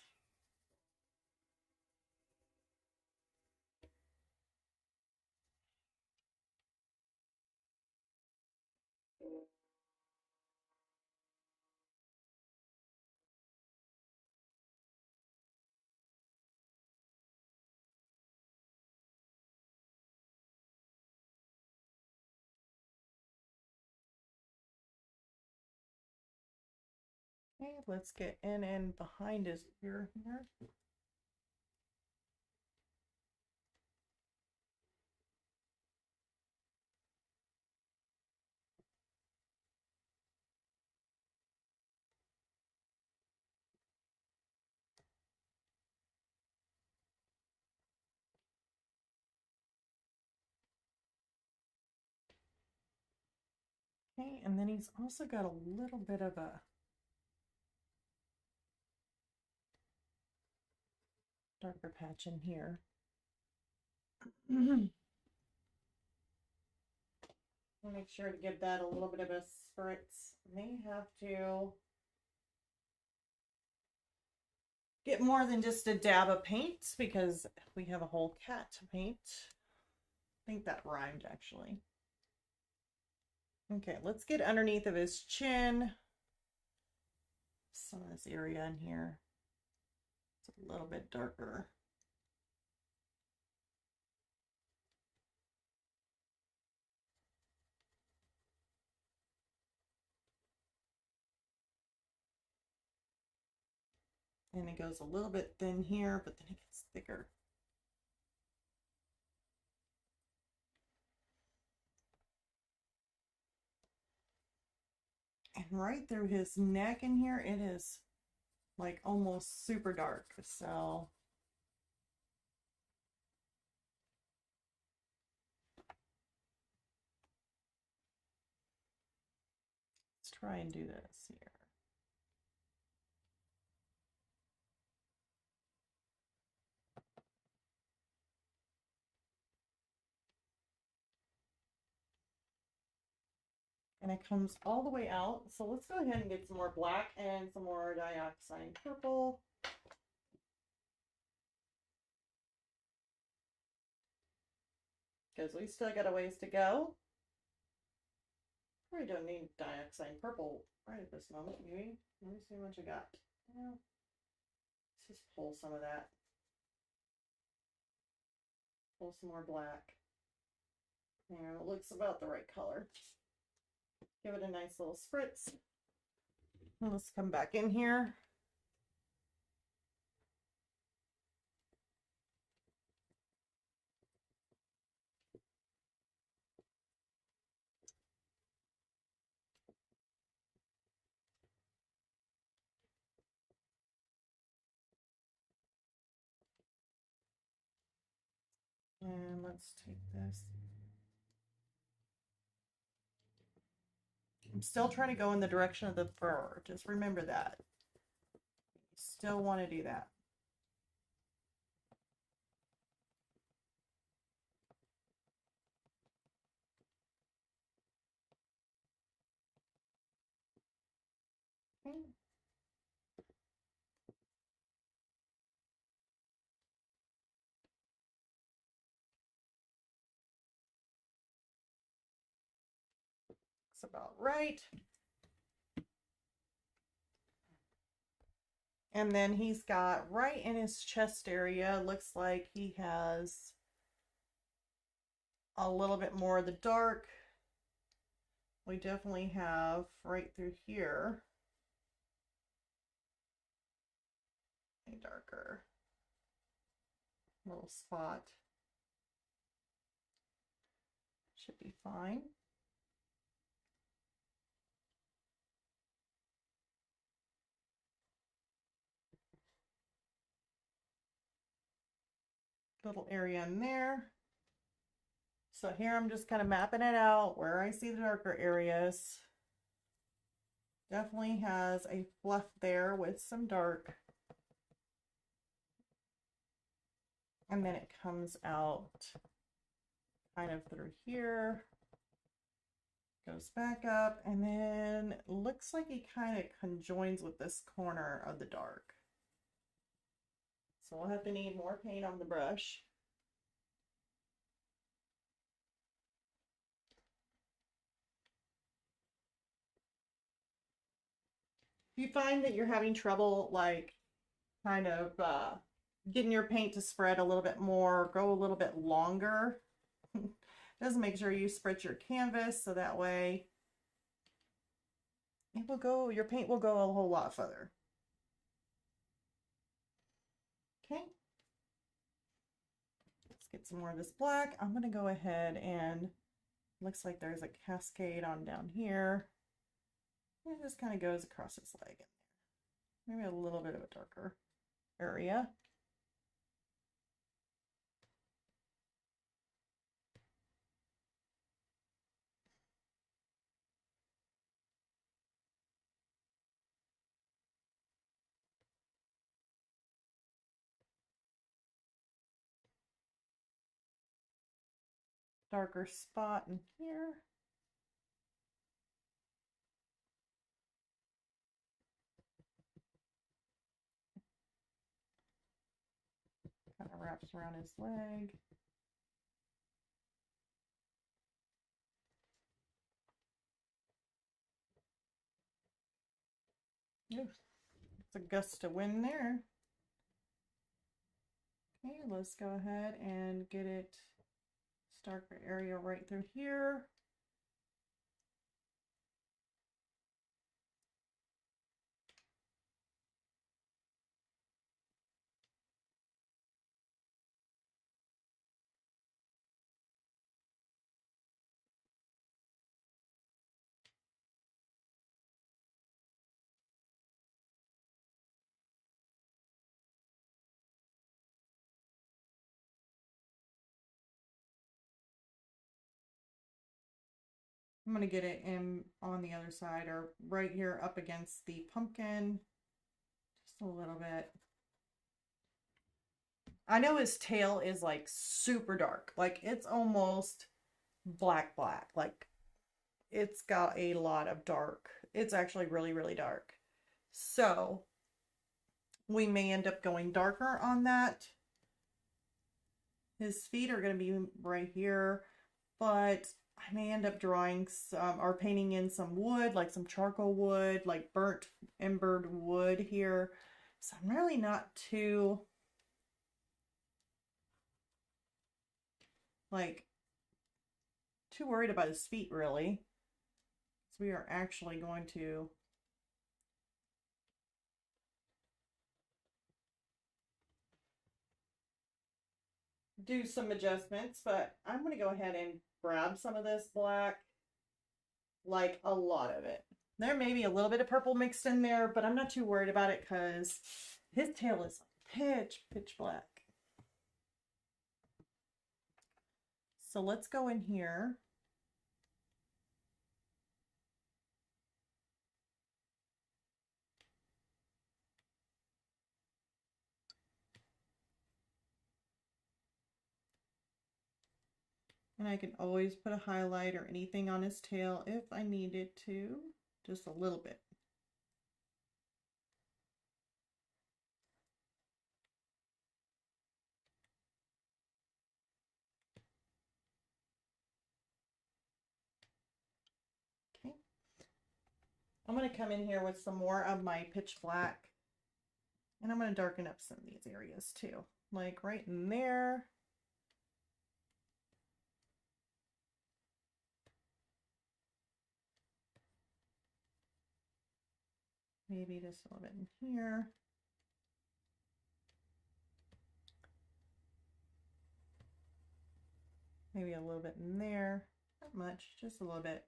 Speaker 1: Okay, let's get in and behind his ear here. Okay, and then he's also got a little bit of a darker patch in here. Make sure to give that a little bit of a spritz. May have to get more than just a dab of paint because we have a whole cat to paint. I think that rhymed actually. Okay, let's get underneath of his chin. Some of this area in here. It's a little bit darker. And it goes a little bit thin here, but then it gets thicker. And right through his neck in here, it is like almost super dark. So let's try and do this here. And it comes all the way out. So let's go ahead and get some more black and some more dioxide purple. Because we still got a ways to go. Probably don't need dioxide purple right at this moment, maybe. Let me see how much I got. Yeah. Let's just pull some of that. Pull some more black. And it looks about the right color. Give it a nice little spritz. And let's come back in here. And let's take this. I'm still trying to go in the direction of the fur. Just remember that. You still want to do that. Okay. That's about right. And then he's got right in his chest area, looks like he has a little bit more of the dark. We definitely have right through here a darker little spot. Should be fine. Little area in there. So here I'm just kind of mapping it out where I see the darker areas. Definitely has a fluff there with some dark. And then it comes out kind of through here. Goes back up, and then looks like he kind of conjoins with this corner of the dark. So we'll have to need more paint on the brush. If you find that you're having trouble, like kind of getting your paint to spread a little bit more, go a little bit longer, just make sure you spread your canvas so that way it will go, your paint will go a whole lot further. Okay. Let's get some more of this black. I'm going to go ahead and looks like there's a cascade on down here. It just kind of goes across his leg in there. Maybe a little bit of a darker area. darker spot in here. Kind of wraps around his leg. Ooh, it's a gust of wind there. Okay, let's go ahead and get it darker area right through here. I'm going to get it in on the other side or right here up against the pumpkin. Just a little bit. I know his tail is like super dark. Like it's almost black. Like it's got a lot of dark. It's actually really, really dark. So we may end up going darker on that. His feet are going to be right here, but I may end up drawing some or painting in some wood, like some charcoal wood, like burnt embered wood here. So I'm really not too worried about his feet really. So we are actually going to do some adjustments, but I'm going to go ahead and grab some of this black, like a lot of it. There may be a little bit of purple mixed in there, but I'm not too worried about it because his tail is pitch black. So let's go in here. And I can always put a highlight or anything on his tail if I needed to, just a little bit. Okay. I'm going to come in here with some more of my pitch black, and I'm going to darken up some of these areas too, like right in there. Maybe just a little bit in here. Maybe a little bit in there. Not much, just a little bit.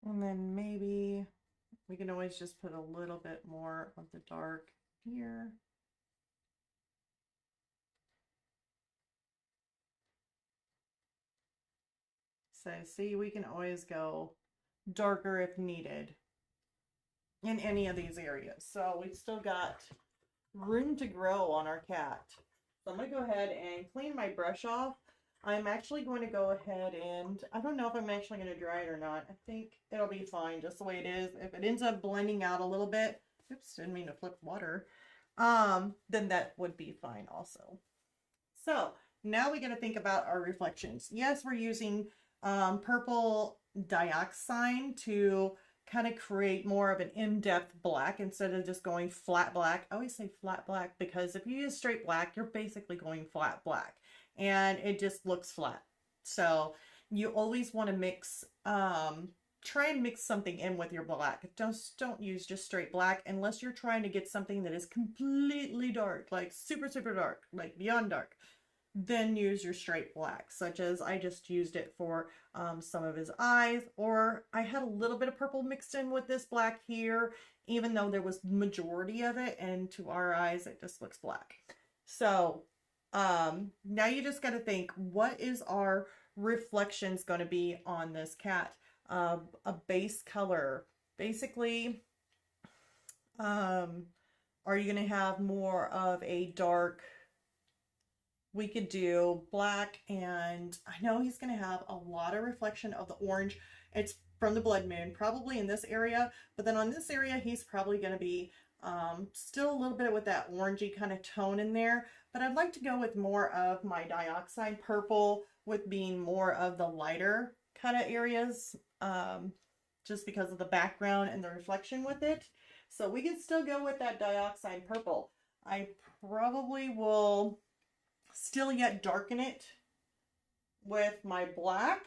Speaker 1: And then maybe we can always just put a little bit more of the dark here. So see, we can always go darker if needed in any of these areas. So we've still got room to grow on our cat. So I'm going to go ahead and clean my brush off. I'm actually going to go ahead and, I don't know if I'm actually going to dry it or not. I think it'll be fine just the way it is. If it ends up blending out a little bit, oops, didn't mean to flip water, then that would be fine also. So now we got to think about our reflections. Yes, we're using purple dioxide to kind of create more of an in-depth black instead of just going flat black. I always say flat black because if you use straight black, you're basically going flat black and it just looks flat. So you always want to mix, try and mix something in with your black. Don't use just straight black unless you're trying to get something that is completely dark, like super, super dark, like beyond dark. then use your straight black, such as I just used it for some of his eyes, or I had a little bit of purple mixed in with this black here, even though there was majority of it, and to our eyes it just looks black. So now you just got to think, what is our reflections going to be on this cat? A base color, basically. Are you going to have more of a dark? We could do black, and I know he's going to have a lot of reflection of the orange. It's from the blood moon, probably in this area, but then on this area he's probably going to be still a little bit with that orangey kind of tone in there, but I'd like to go with more of my dioxide purple, with being more of the lighter kind of areas, just because of the background and the reflection with it. So we can still go with that dioxide purple. I probably will still yet darken it with my black,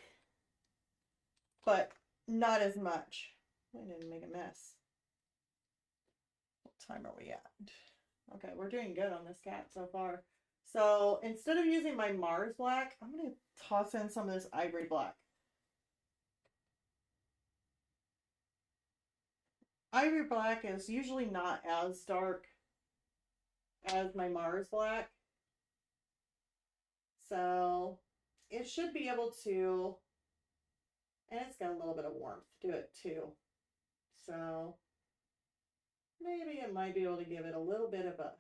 Speaker 1: but not as much. I didn't make a mess. What time are we at? Okay, we're doing good on this cat so far. So instead of using my Mars black, I'm going to toss in some of this ivory black. Ivory black is usually not as dark as my Mars black, so it should be able to, and it's got a little bit of warmth to it too, so maybe it might be able to give it a little bit of a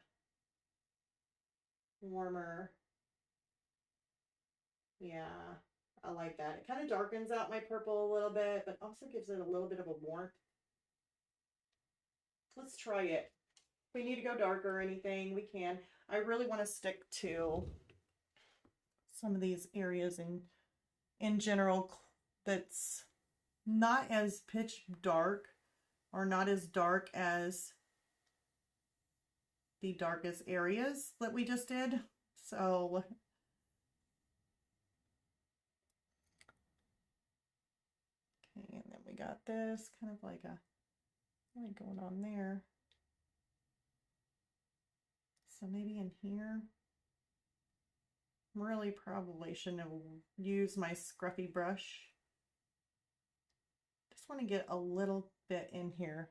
Speaker 1: warmer. Yeah, I like that. It kind of darkens out my purple a little bit, but also gives it a little bit of a warmth. Let's try it. If we need to go darker or anything, we can. I really want to stick to some of these areas in general that's not as pitch dark, or not as dark as the darkest areas that we just did. So okay, and then we got this kind of like a really going on there. So maybe in here, really probably shouldn't have used my scruffy brush. Just want to get a little bit in here.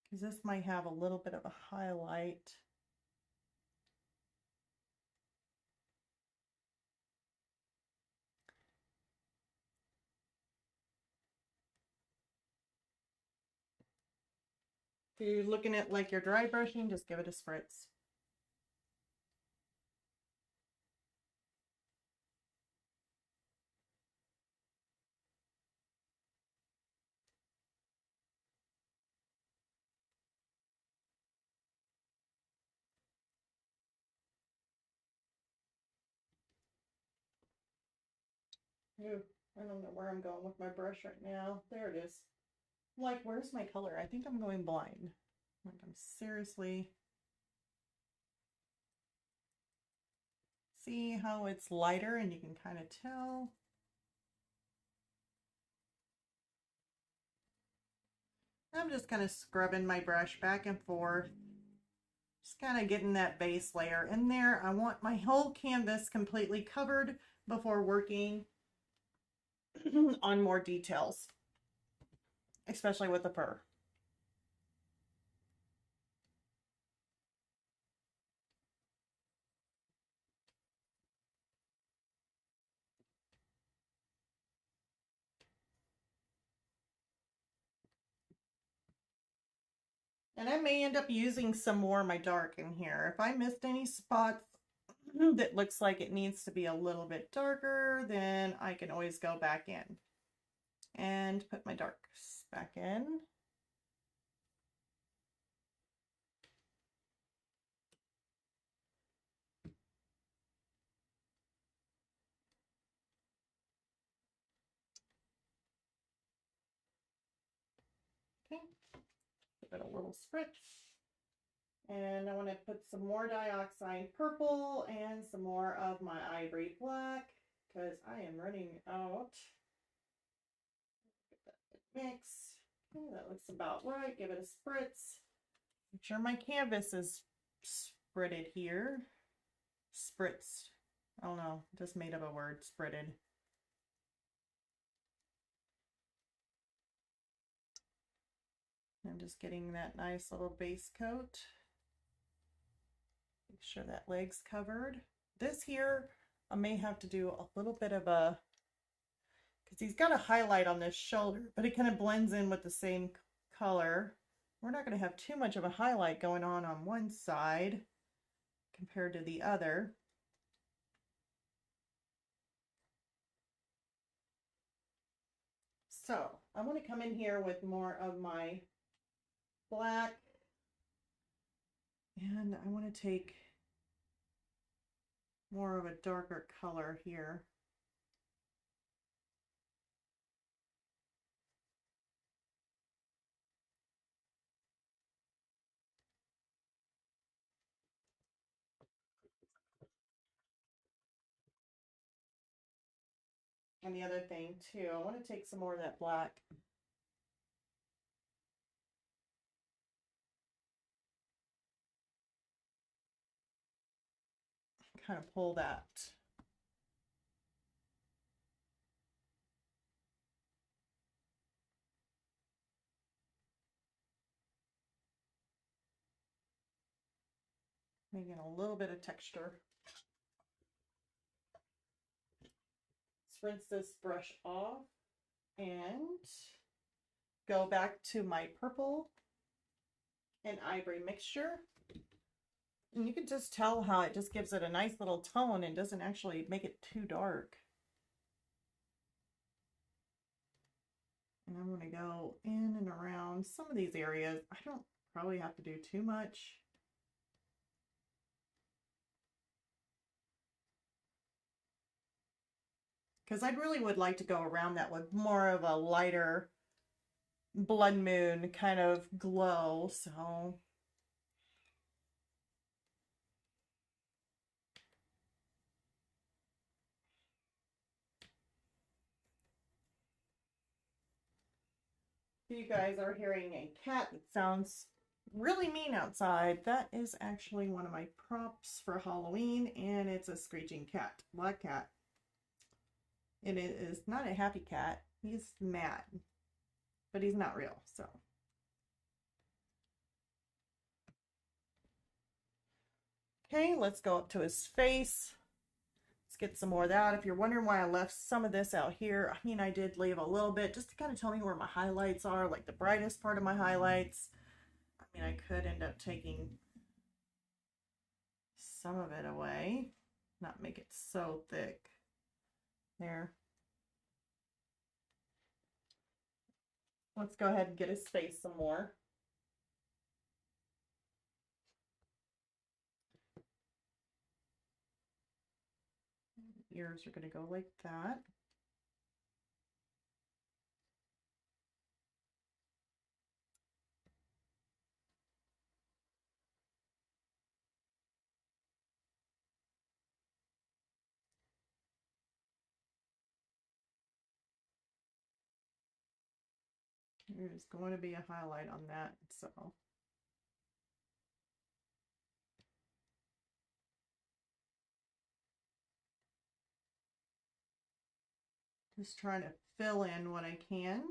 Speaker 1: Because this might have a little bit of a highlight. If you're looking at like your dry brushing, just give it a spritz. Ooh, I don't know where I'm going with my brush right now. There it is. Like, where's my color? I think I'm going blind. Like, I'm seriously... See how it's lighter and you can kind of tell? I'm just kind of scrubbing my brush back and forth. Just kind of getting that base layer in there. I want my whole canvas completely covered before working on more details, especially with the fur. And I may end up using some more of my dark in here. If I missed any spots that looks like it needs to be a little bit darker, then I can always go back in and put my darks back in. Okay, give it a little spritz. And I want to put some more dioxide purple and some more of my ivory black, because I am running out. Get that mix. Okay, that looks about right. Give it a spritz. Make sure my canvas is spreaded here. Spritzed. I don't know, just made up a word, spreaded. I'm just getting that nice little base coat. Make sure that leg's covered. This here, I may have to do a little bit of a, because he's got a highlight on this shoulder, but it kind of blends in with the same color. We're not going to have too much of a highlight going on one side compared to the other. So I want to come in here with more of my black, and I want to take more of a darker color here. And the other thing too, I want to take some more of that black. Kind of pull that. Making a little bit of texture. Let's rinse this brush off and go back to my purple and ivory mixture. And you can just tell how it just gives it a nice little tone and doesn't actually make it too dark. And I'm going to go in and around some of these areas. I don't probably have to do too much. Because I really would like to go around that with more of a lighter blood moon kind of glow. So if you guys are hearing a cat that sounds really mean outside, that is actually one of my props for Halloween, and it's a screeching cat, black cat. And it is not a happy cat. He's mad, but he's not real, so. Okay, let's go up to his face. Let's get some more of that. If you're wondering why I left some of this out here, I mean, I did leave a little bit just to kind of tell me where my highlights are, like the brightest part of my highlights. I mean, I could end up taking some of it away, not make it so thick. There. Let's go ahead and get his face some more. Ears are going to go like that. There's going to be a highlight on that, so. Just trying to fill in what I can.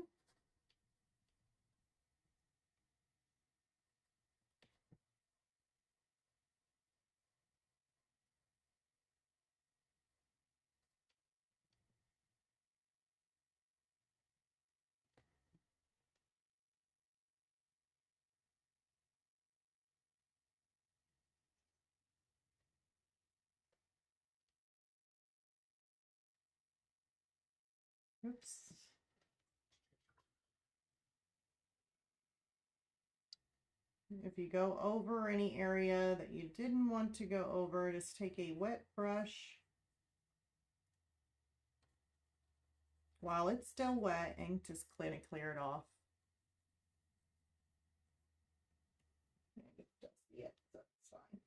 Speaker 1: Oops. If you go over any area that you didn't want to go over, just take a wet brush while it's still wet and just clear it off. Yeah, that's fine.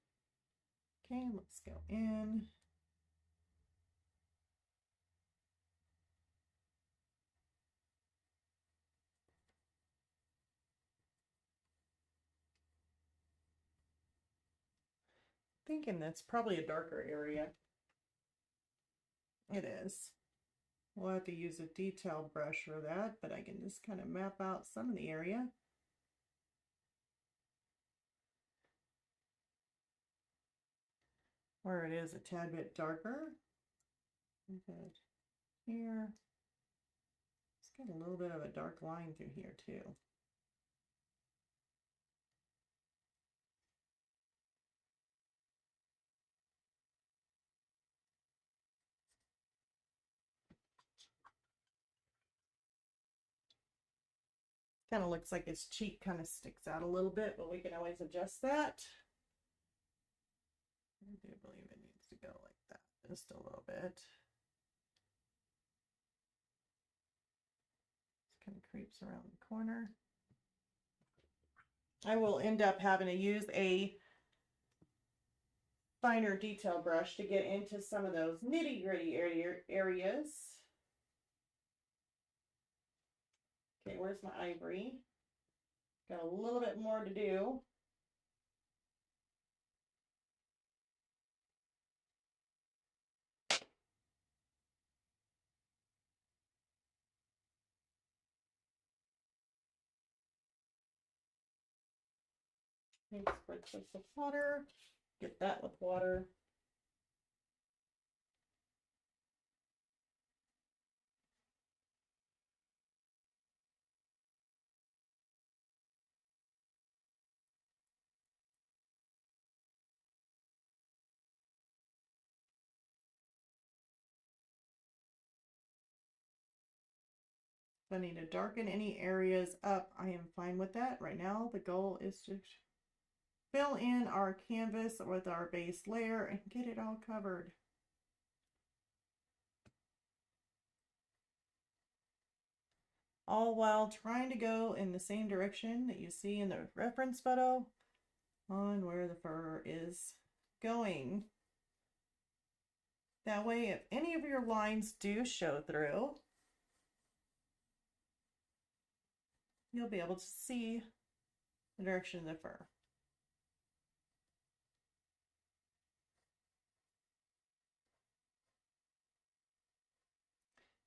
Speaker 1: Okay, let's go in. Thinking that's probably a darker area. It is. We'll have to use a detail brush for that, but I can just kind of map out some of the area. Where it is a tad bit darker. Good. Here. It's got a little bit of a dark line through here too. Kind of looks like his cheek kind of sticks out a little bit, but we can always adjust that. I do believe it needs to go like that just a little bit. Just kind of creeps around the corner. I will end up having to use a finer detail brush to get into some of those nitty-gritty areas. Okay, where's my ivory? Got a little bit more to do. Spritz this with water. Get that with water. If I need to darken any areas up, I am fine with that. Right now, the goal is to fill in our canvas with our base layer and get it all covered. All while trying to go in the same direction that you see in the reference photo on where the fur is going. That way, if any of your lines do show through, you'll be able to see the direction of the fur.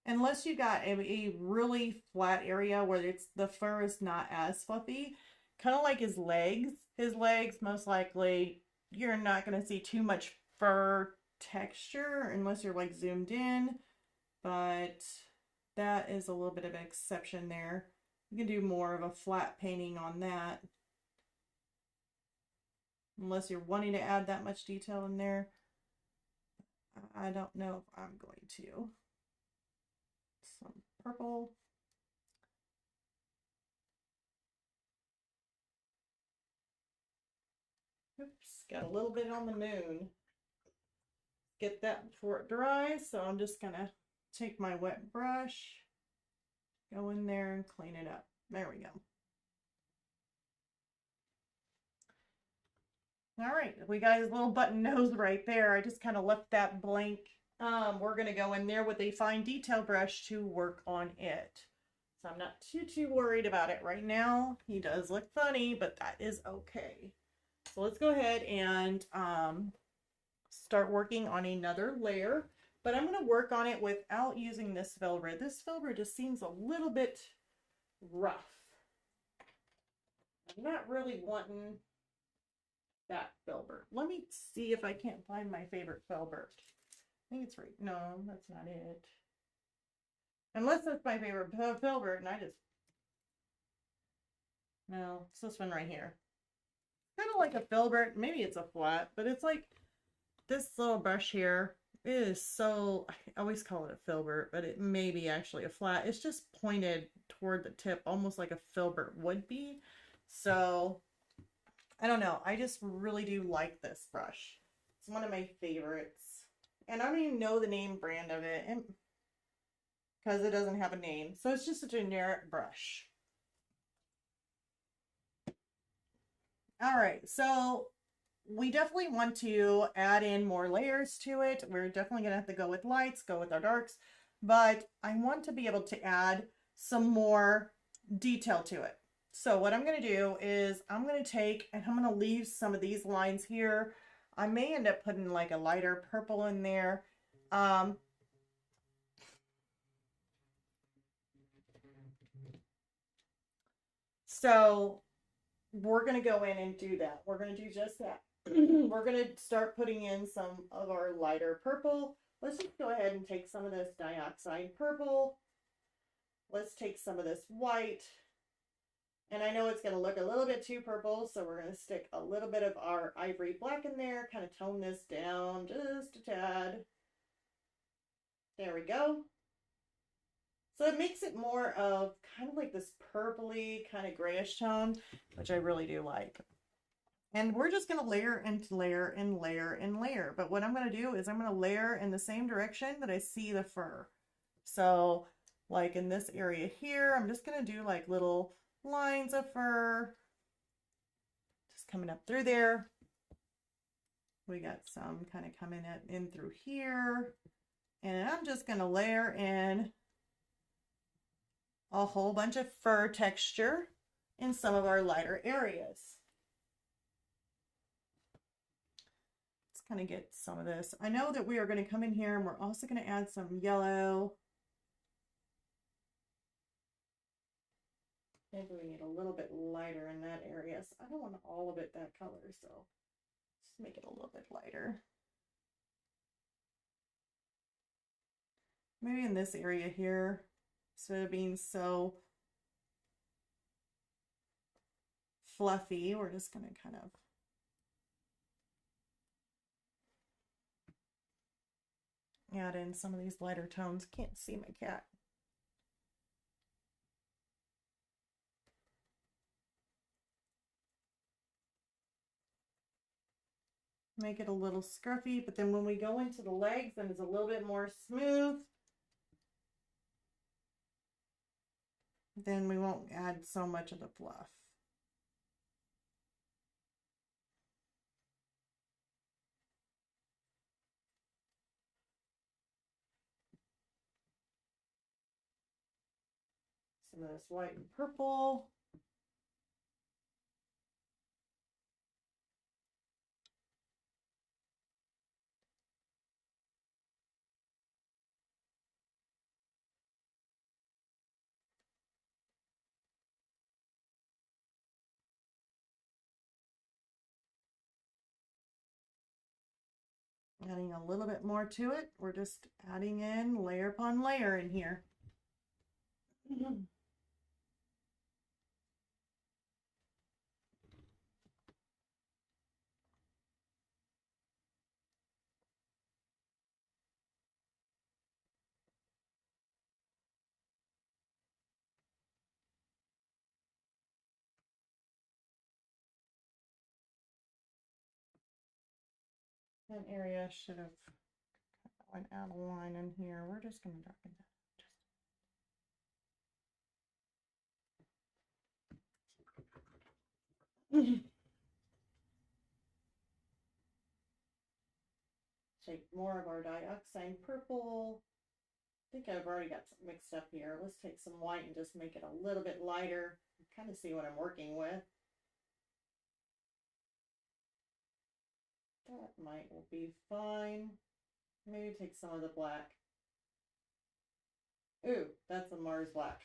Speaker 1: Unless you got a really flat area where the fur is not as fluffy, kind of like his legs. His legs, most likely, you're not going to see too much fur texture unless you're like zoomed in, but that is a little bit of an exception there. You can do more of a flat painting on that, unless you're wanting to add that much detail in there. I don't know if I'm going to. Some purple. Oops, got a little bit on the moon. Get that before it dries, so I'm just gonna take my wet brush, go in there and clean it up. There we go. All right, we got his little button nose right there. I just kind of left that blank. We're gonna go in there with a fine detail brush to work on it. So I'm not too worried about it right now. He does look funny, but that is okay. So let's go ahead and start working on another layer, but I'm going to work on it without using this Filbert. This Filbert just seems a little bit rough. I'm not really wanting that Filbert. Let me see if I can't find my favorite Filbert. I think it's right. No, that's not it. Unless that's my favorite Filbert and I just... No, it's this one right here. Kind of like a Filbert. Maybe it's a flat, but it's like this little brush here is so, I always call it a Filbert, but it may be actually a flat. It's just pointed toward the tip, almost like a Filbert would be. So, I don't know. I just really do like this brush. It's one of my favorites. And I don't even know the name brand of it because it doesn't have a name. So, it's just a generic brush. All right, so we definitely want to add in more layers to it. We're definitely going to have to go with lights, go with our darks, but I want to be able to add some more detail to it. So what I'm going to do is I'm going to take and I'm going to leave some of these lines here I may end up putting like a lighter purple in there. Um, so we're going to go in and do that. We're going to do just that. We're going to start putting in some of our lighter purple. Let's just go ahead and take some of this dioxide purple. Let's take some of this white. And I know it's going to look a little bit too purple, so we're going to stick a little bit of our ivory black in there, kind of tone this down just a tad. There we go. So it makes it more of kind of like this purpley, kind of grayish tone, which I really do like. And we're just going to layer and layer and layer and layer. But what I'm going to do is I'm going to layer in the same direction that I see the fur. So like in this area here, I'm just going to do like little lines of fur just coming up through there. We got some kind of coming in through here, and I'm just going to layer in a whole bunch of fur texture in some of our lighter areas. Let's kind of get some of this. I know that we are going to come in here and we're also going to add some yellow. Maybe we need a little bit lighter in that area. So I don't want all of it that color, so just make it a little bit lighter. Maybe in this area here, instead of being so fluffy, we're just going to kind of add in some of these lighter tones. Can't see my cat. Make it a little scruffy, but then when we go into the legs, then it's a little bit more smooth. Then we won't add so much of the fluff. Some of this white and purple. Adding a little bit more to it. We're just adding in layer upon layer in here. That area should have went out of line in here. We're just going to darken that. Take more of our dioxide purple. I think I've already got some mixed up here. Let's take some white and just make it a little bit lighter. Kind of see what I'm working with. That might be fine. Maybe take some of the black. Ooh, that's a Mars black.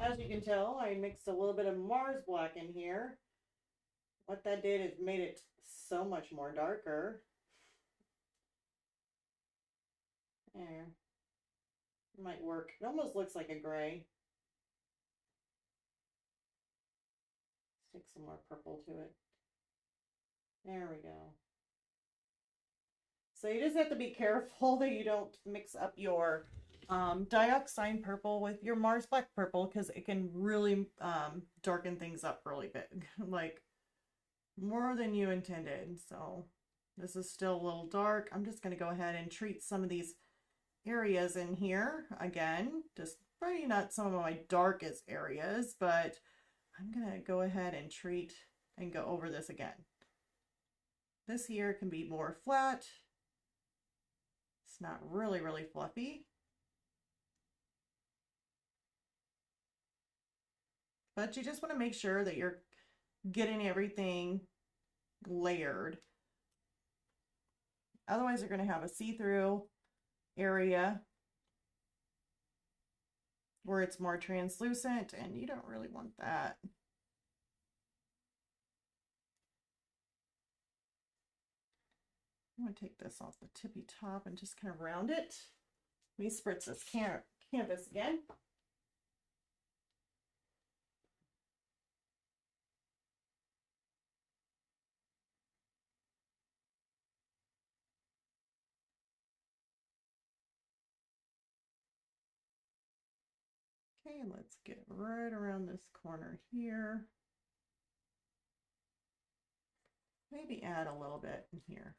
Speaker 1: As you can tell, I mixed a little bit of Mars black in here. What that did is made it so much more darker. There. Might work. It almost looks like a gray. Stick some more purple to it. There we go. So you just have to be careful that you don't mix up your dioxide purple with your Mars black purple, because it can really darken things up really big, like more than you intended. So this is still a little dark. I'm just going to go ahead and treat some of these areas in here again, just probably not some of my darkest areas, but I'm going to go ahead and treat and go over this again. This here can be more flat. It's not really, really fluffy. But you just want to make sure that you're getting everything layered. Otherwise, you're going to have a see-through area where it's more translucent, and you don't really want that. I'm going to take this off the tippy top and just kind of round it. Let me spritz this canvas again. Okay, let's get right around this corner here. Maybe add a little bit in here.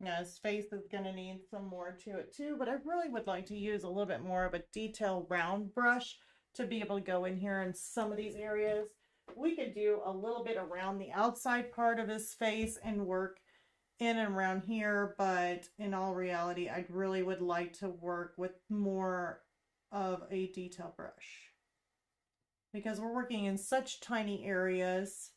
Speaker 1: Now his face is going to need some more to it too, but I really would like to use a little bit more of a detail round brush to be able to go in here in some of these areas. We could do a little bit around the outside part of his face and work in and around here, but in all reality, I really would like to work with more of a detail brush because we're working in such tiny areas.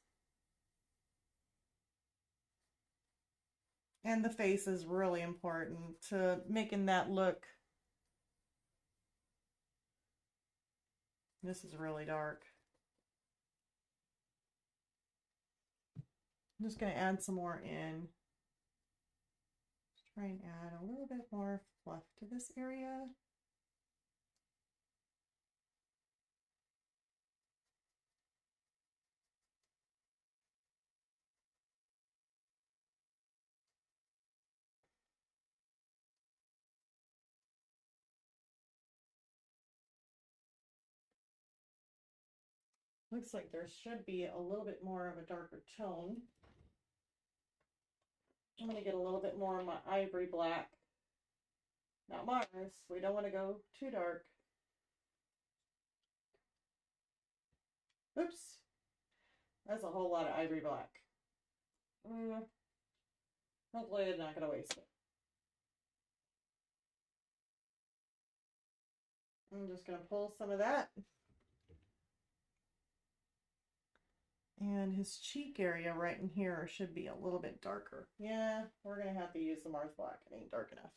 Speaker 1: And the face is really important to making that look. This is really dark. I'm just going to add some more in. Try and add a little bit more fluff to this area. Looks like there should be a little bit more of a darker tone. I'm going to get a little bit more of my ivory black. Not Mars. We don't want to go too dark. Oops. That's a whole lot of ivory black. Hopefully I'm not going to waste it. I'm just going to pull some of that. And his cheek area right in here should be a little bit darker. Yeah, we're going to have to use the Mars Black. It ain't dark enough.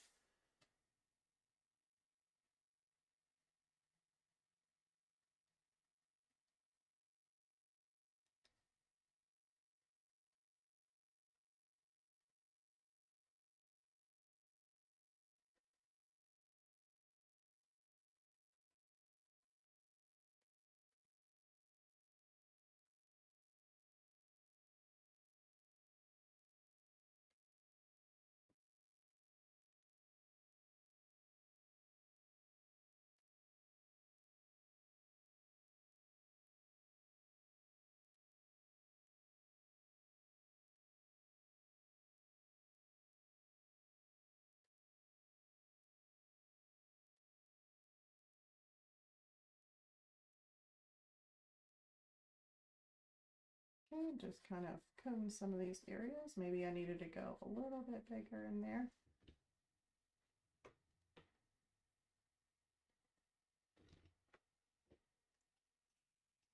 Speaker 1: Okay, just kind of comb some of these areas. Maybe I needed to go a little bit bigger in there.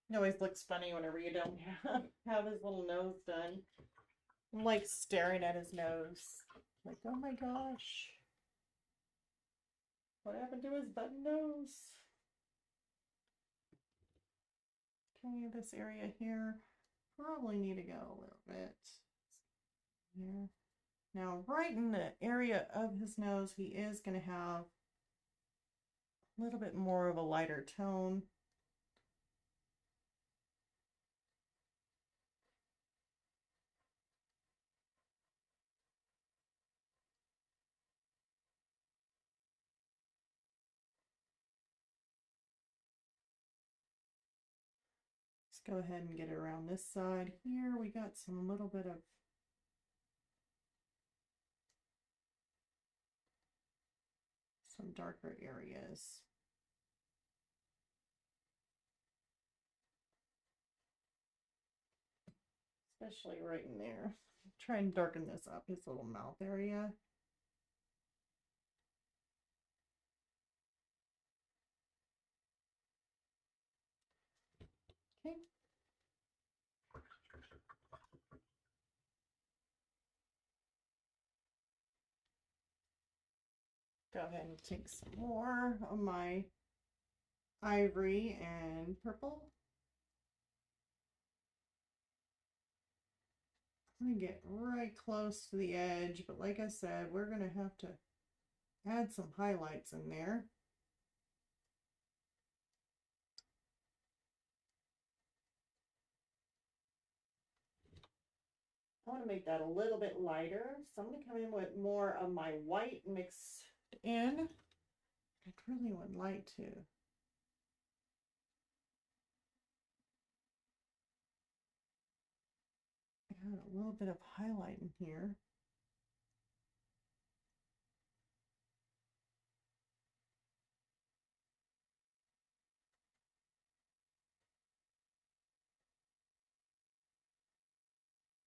Speaker 1: It always looks funny whenever you don't have his little nose done. I'm like staring at his nose. Like, oh my gosh. What happened to his button nose? Okay, this area here, probably need to go a little bit here. Now, right in the area of his nose, he is going to have a little bit more of a lighter tone. Let's go ahead and get it around this side here. We got some little bit of some darker areas. especially right in there. Try and darken this up, his little mouth area. Okay. Go ahead and take some more of my ivory and purple. I'm going to get right close to the edge, but like I said, we're going to have to add some highlights in there. I want to make that a little bit lighter, so I'm going to come in with more of my white mixed in. I really would like to add a little bit of highlight in here.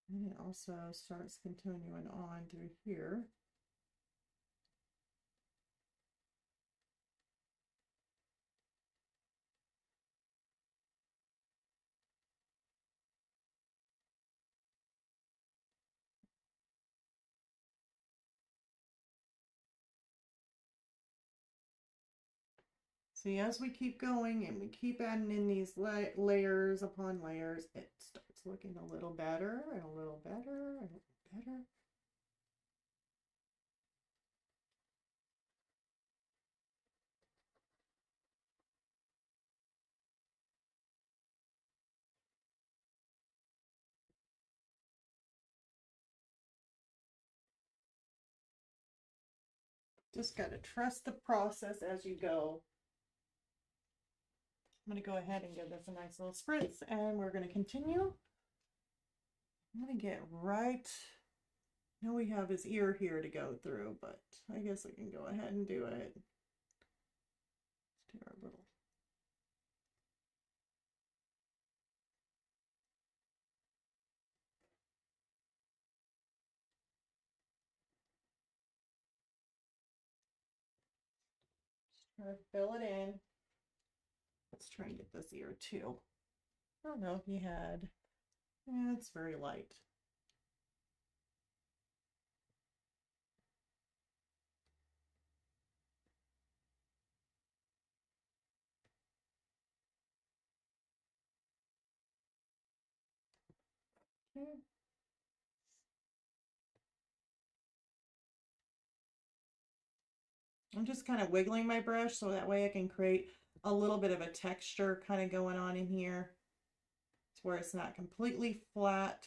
Speaker 1: And it also starts continuing on through here. See, as we keep going and we keep adding in these layers upon layers, it starts looking a little better and a little better and a little better. Just got to trust the process as you go. I'm going to go ahead and give this a nice little spritz, and we're going to continue. I'm going to get right. Now we have his ear here to go through, but I guess I can go ahead and do it. Let's do our little. Just try to fill it in. Let's try and get this ear too. I don't know if he had. Yeah, it's very light. Okay. I'm just kind of wiggling my brush so that way I can create a little bit of a texture kind of going on in here. It's where it's not completely flat.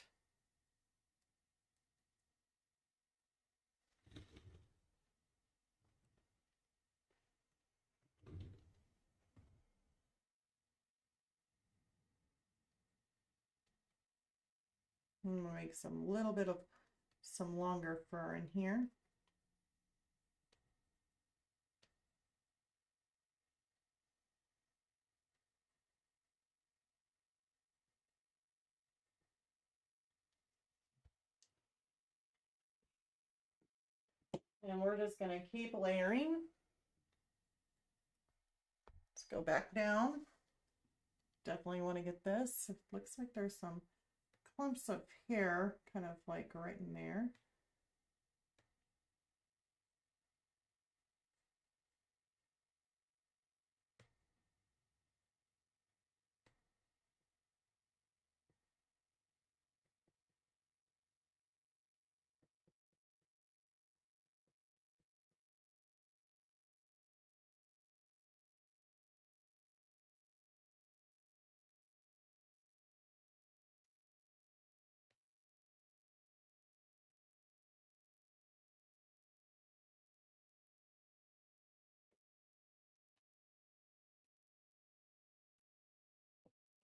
Speaker 1: I'm gonna make some little bit of some longer fur in here. And we're just going to keep layering. Let's go back down. Definitely want to get this. It looks like there's some clumps of hair kind of like right in there.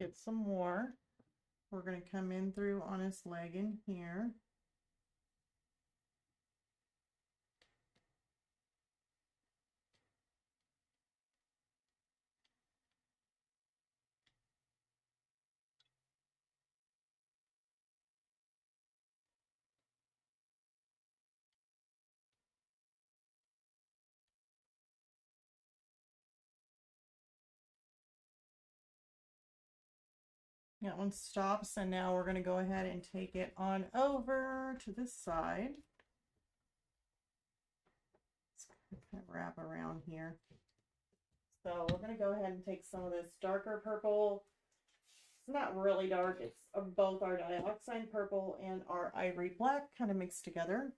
Speaker 1: Get some more. We're going to come in through on his leg in here. That one stops, and now we're going to go ahead and take it on over to this side. Let's kind of wrap around here. So we're going to go ahead and take some of this darker purple. It's not really dark. It's both our dioxide purple and our ivory black kind of mixed together.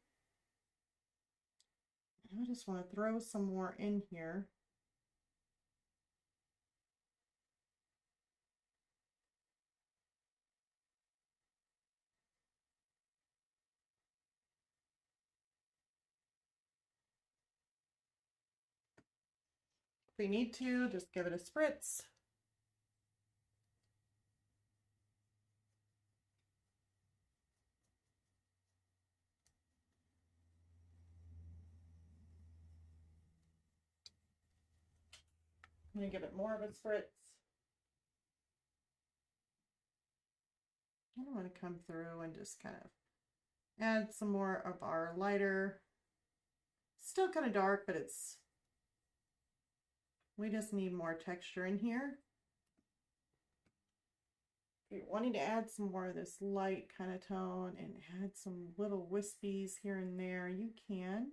Speaker 1: And I just want to throw some more in here. If we need to, just give it a spritz. I'm going to give it more of a spritz. I'm going to come through and just kind of add some more of our lighter. Still kind of dark, but we just need more texture in here. If you're wanting to add some more of this light kind of tone and add some little wispies here and there, you can.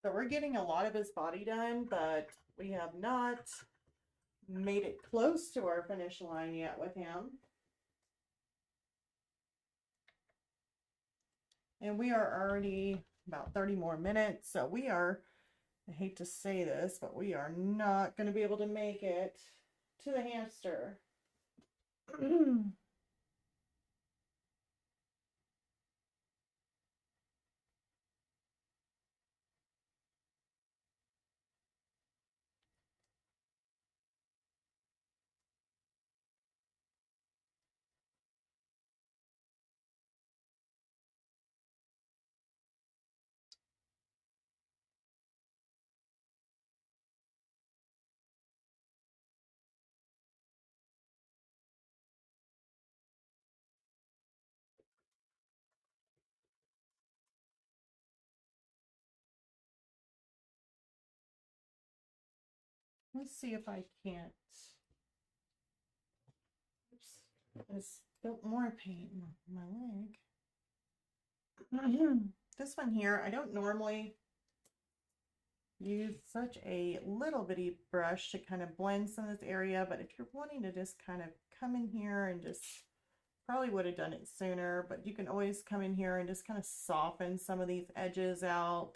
Speaker 1: So we're getting a lot of his body done, but we have not made it close to our finish line yet with him. And we are already about 30 more minutes, so we are, I hate to say this, but we are not going to be able to make it to the hamster. Let's see if I can't. Oops. I spilled more paint in my leg. This one here, I don't normally use such a little bitty brush to kind of blend some of this area, but if you're wanting to just kind of come in here and just, probably would have done it sooner, but you can always come in here and just kind of soften some of these edges out.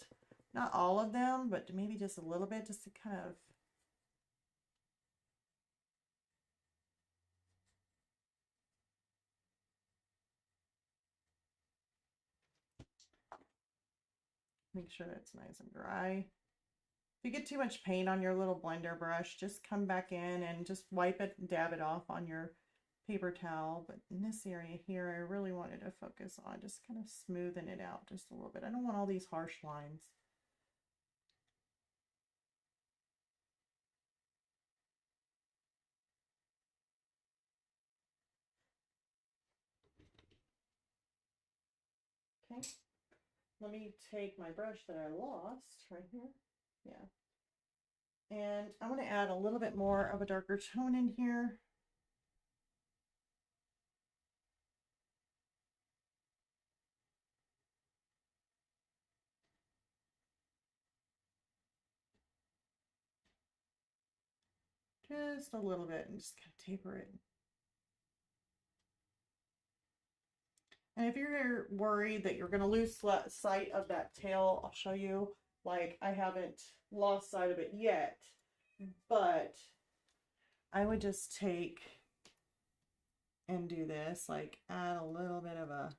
Speaker 1: Not all of them, but maybe just a little bit, just to kind of make sure that's nice and dry. If you get too much paint on your little blender brush, just come back in and just wipe it and dab it off on your paper towel. But in this area here, I really wanted to focus on just kind of smoothing it out just a little bit. I don't want all these harsh lines. Okay, let me take my brush that I lost right here. Yeah. And I want to add a little bit more of a darker tone in here. Just a little bit, and just kind of taper it. And if you're worried that you're going to lose sight of that tail, I'll show you. Like, I haven't lost sight of it yet, but I would just take and do this, like add a little bit of a,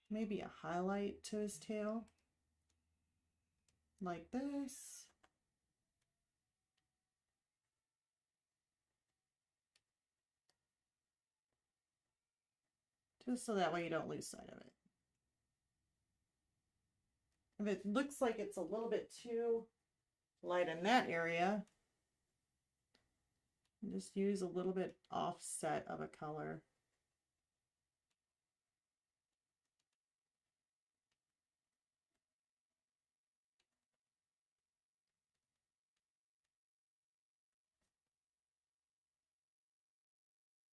Speaker 1: maybe a highlight to his tail, like this. just so that way you don't lose sight of it. If it looks like it's a little bit too light in that area, just use a little bit offset of a color.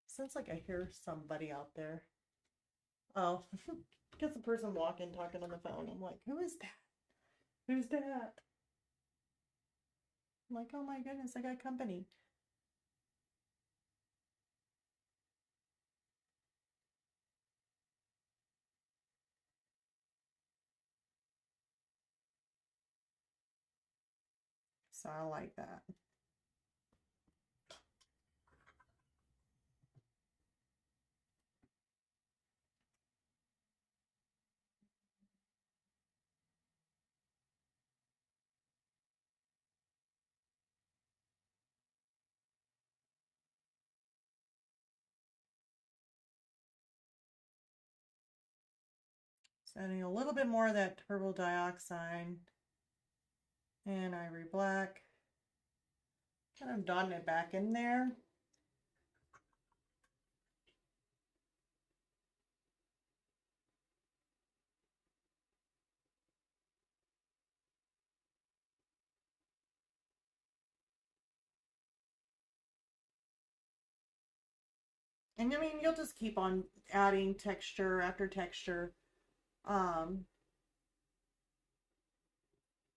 Speaker 1: Sounds like I hear somebody out there. Oh, gets a person walking, talking on the phone. I'm like, who is that? Who's that? I'm like, oh my goodness, I got company. So I like that. So adding a little bit more of that turbo dioxide and ivory black. Kind of dotting it back in there. And I mean, you'll just keep on adding texture after texture.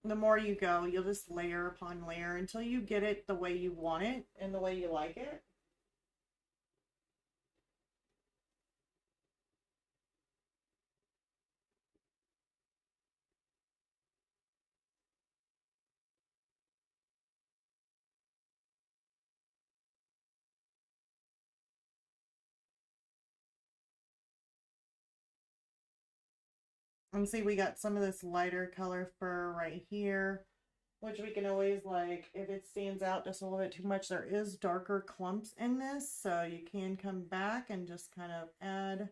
Speaker 1: The more you go, you'll just layer upon layer until you get it the way you want it and the way you like it. And see, we got some of this lighter color fur right here, which we can always, like, if it stands out just a little bit too much, there is darker clumps in this, so you can come back and just kind of add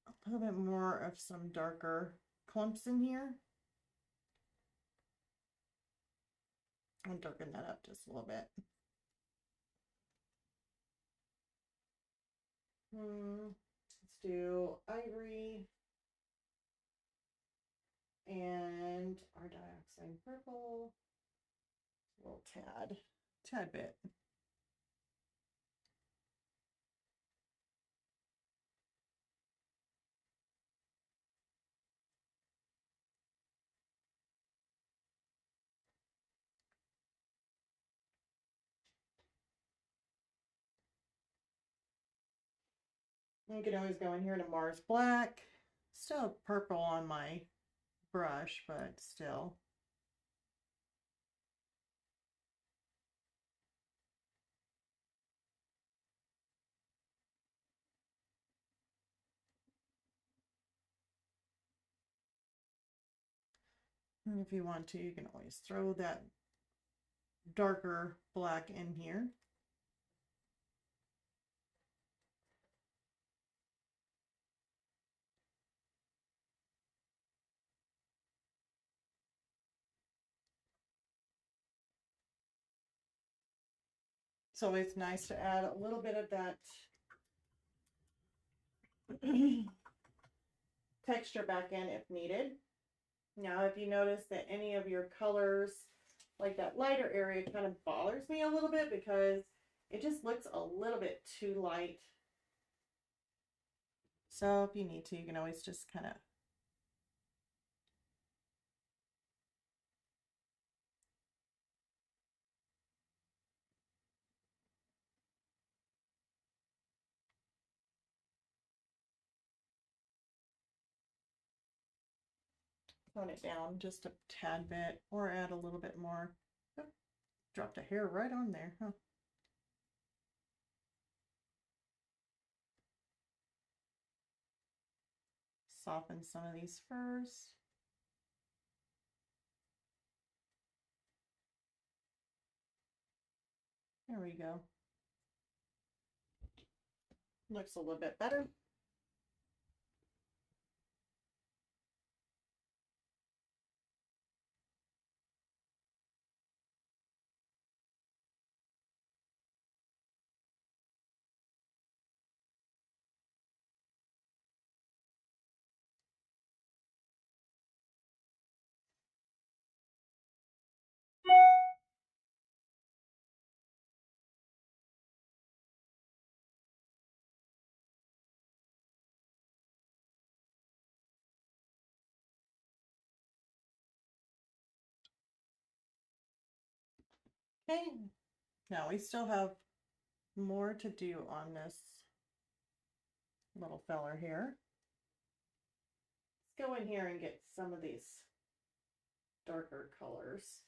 Speaker 1: a little bit more of some darker clumps in here. And darken that up just a little bit. Let's do ivory and our dioxide purple, a little tad bit. You can always go in here to Mars Black. Still purple on my brush, but still. And if you want to, you can always throw that darker black in here. So it's nice to add a little bit of that texture back in if needed. Now, if you notice that any of your colors, like that lighter area, kind of bothers me a little bit because it just looks a little bit too light. So if you need to, you can always just kind of tone it down just a tad bit or add a little bit more. Oh, dropped a hair right on there, huh? Soften some of these first. There we go. Looks a little bit better. Okay, now we still have more to do on this little feller here. Let's go in here and get some of these darker colors.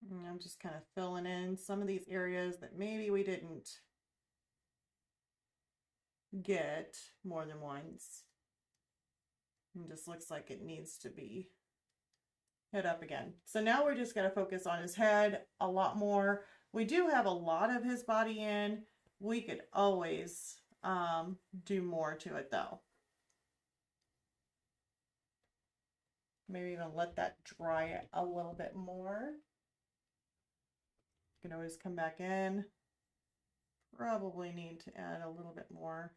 Speaker 1: And I'm just kind of filling in some of these areas that maybe we didn't get more than once. It just looks like it needs to be hit up again. So now we're just going to focus on his head a lot more. We do have a lot of his body in. We could always do more to it though. Maybe even let that dry a little bit more. You can always come back in. Probably need to add a little bit more.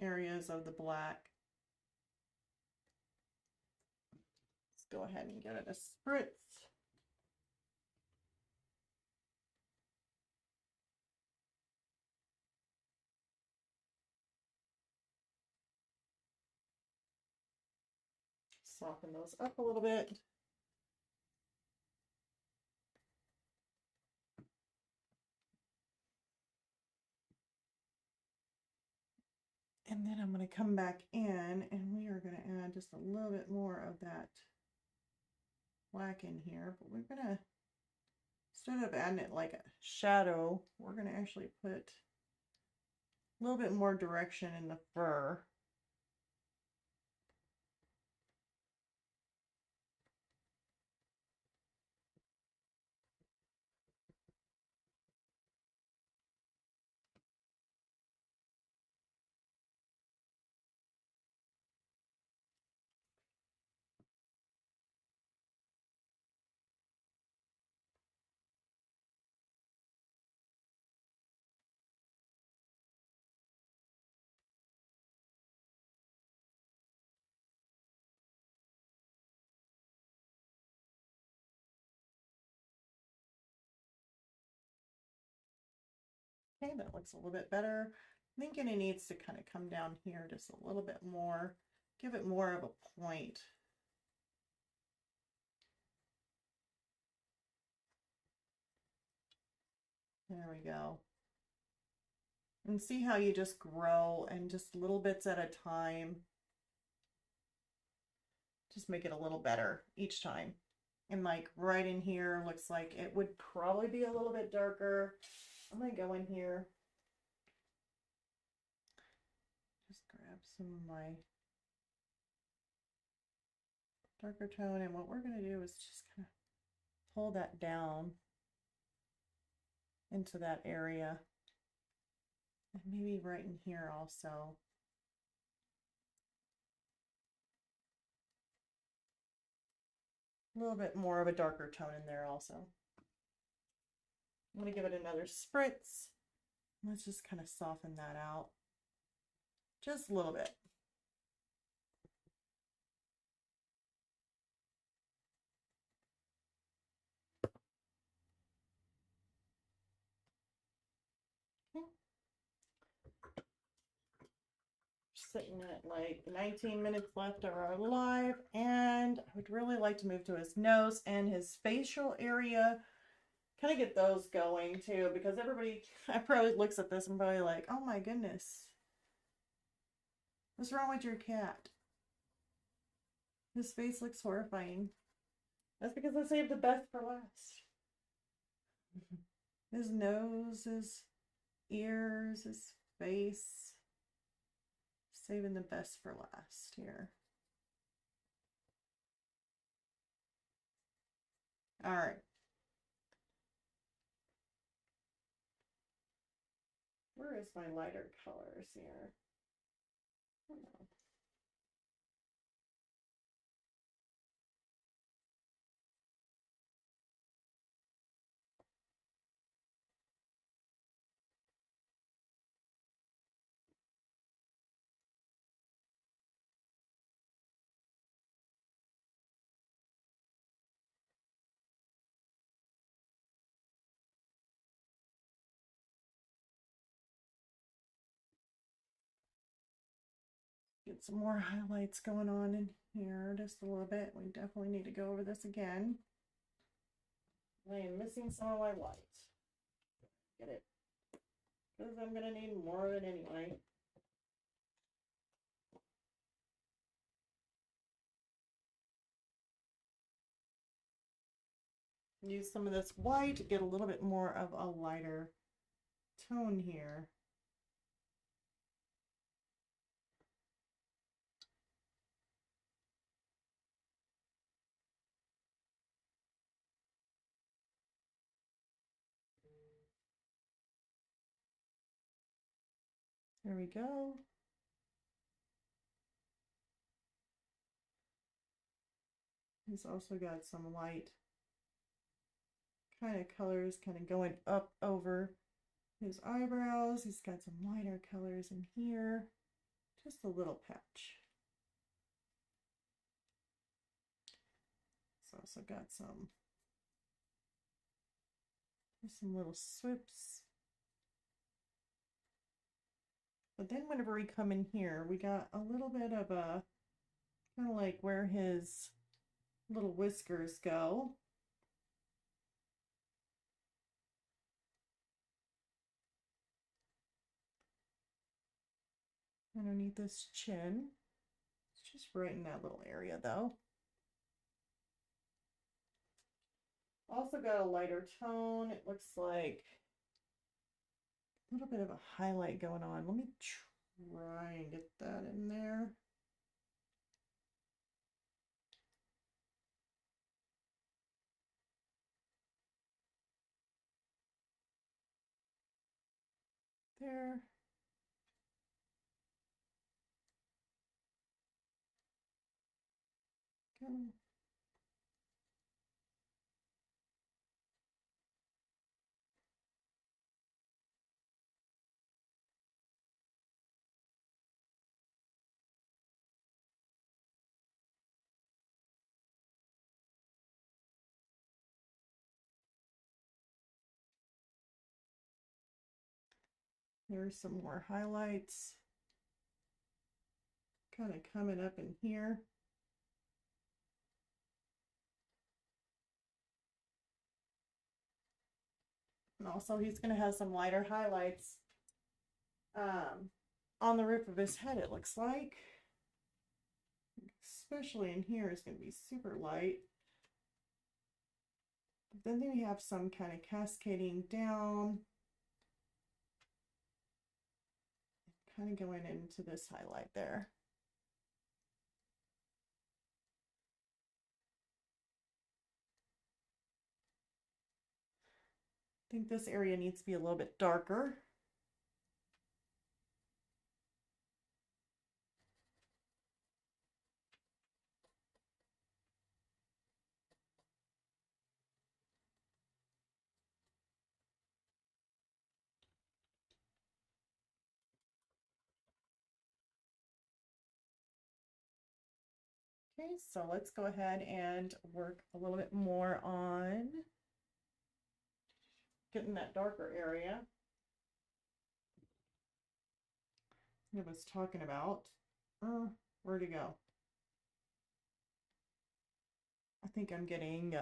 Speaker 1: Areas of the black. Let's go ahead and give it a spritz. Soften those up a little bit. And then I'm going to come back in and we are going to add just a little bit more of that black in here. But we're going to, instead of adding it like a shadow, we're going to actually put a little bit more direction in the fur. Okay, that looks a little bit better. I'm thinking it needs to kind of come down here just a little bit more, give it more of a point. There we go. And see how you just grow and just little bits at a time. Just make it a little better each time. And like right in here looks like it would probably be a little bit darker. I'm going to go in here. Just grab some of my darker tone, and what we're going to do is just kind of pull that down into that area. And maybe right in here also. A little bit more of a darker tone in there also. I'm going to give it another spritz. Let's just kind of soften that out just a little bit. Okay. Sitting at like 19 minutes left of our live, and I would really like to move to his nose and his facial area. Kind of get those going too, because everybody probably looks at this and probably like, oh my goodness, what's wrong with your cat? His face looks horrifying. That's because I saved the best for last. His nose, his ears, his face. Saving the best for last here. All right. Where is my lighter colors here? Oh, no. Get some more highlights going on in here just a little bit. We definitely need to go over this again. I am missing some of my white. Get it? Because I'm going to need more of it anyway. Use some of this white to get a little bit more of a lighter tone here. There we go. He's also got some light kind of colors kind of going up over his eyebrows. He's got some lighter colors in here. Just a little patch. He's also got some little swips. But then whenever we come in here, we got a little bit of a, kind of like where his little whiskers go. Underneath this chin. It's just right in that little area though. Also got a lighter tone. It looks like a little bit of a highlight going on. Let me try and get that in there. There. Go. There's some more highlights kind of coming up in here. And also he's going to have some lighter highlights on the roof of his head, it looks like. Especially in here is going to be super light. But then we have some kind of cascading down. Kind of going into this highlight there. I think this area needs to be a little bit darker. Okay, so let's go ahead and work a little bit more on getting that darker area I was talking about. Where'd it go? I think I'm getting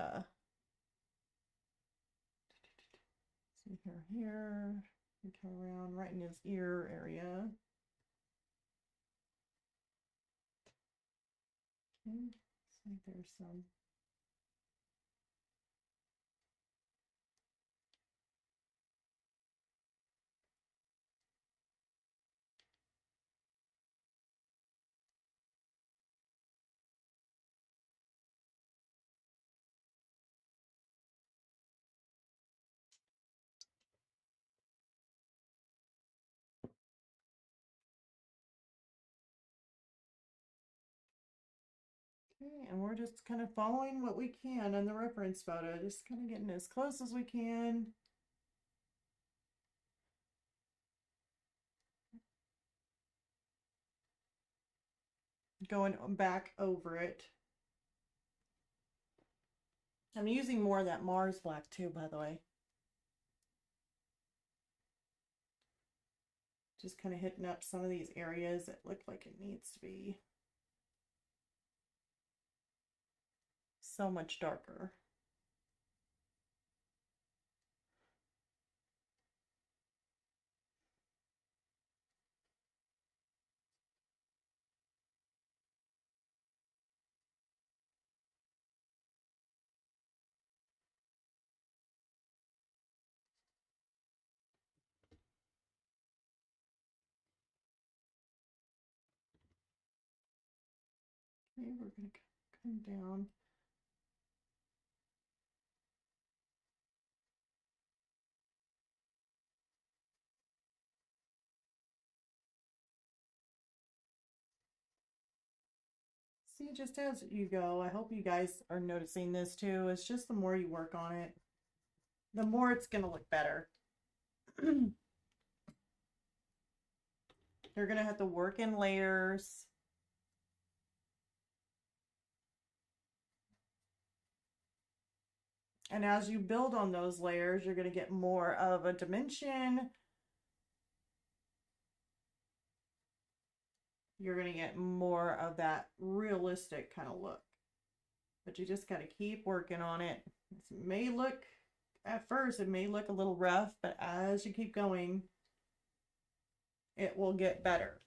Speaker 1: see here, and come around right in his ear area. Okay, see there's some. Okay, and we're just kind of following what we can on the reference photo, just kind of getting as close as we can. Going back over it. I'm using more of that Mars black too, by the way. Just kind of hitting up some of these areas that look like it needs to be so much darker. Okay, we're going to come down. See, just as you go, I hope you guys are noticing this too. It's just the more you work on it, the more it's going to look better. You're going to have to work in layers. And as you build on those layers, you're going to get more of a dimension. You're going to get more of that realistic kind of look. But you just got to keep working on it. It may look, at first, it may look a little rough, but as you keep going, it will get better.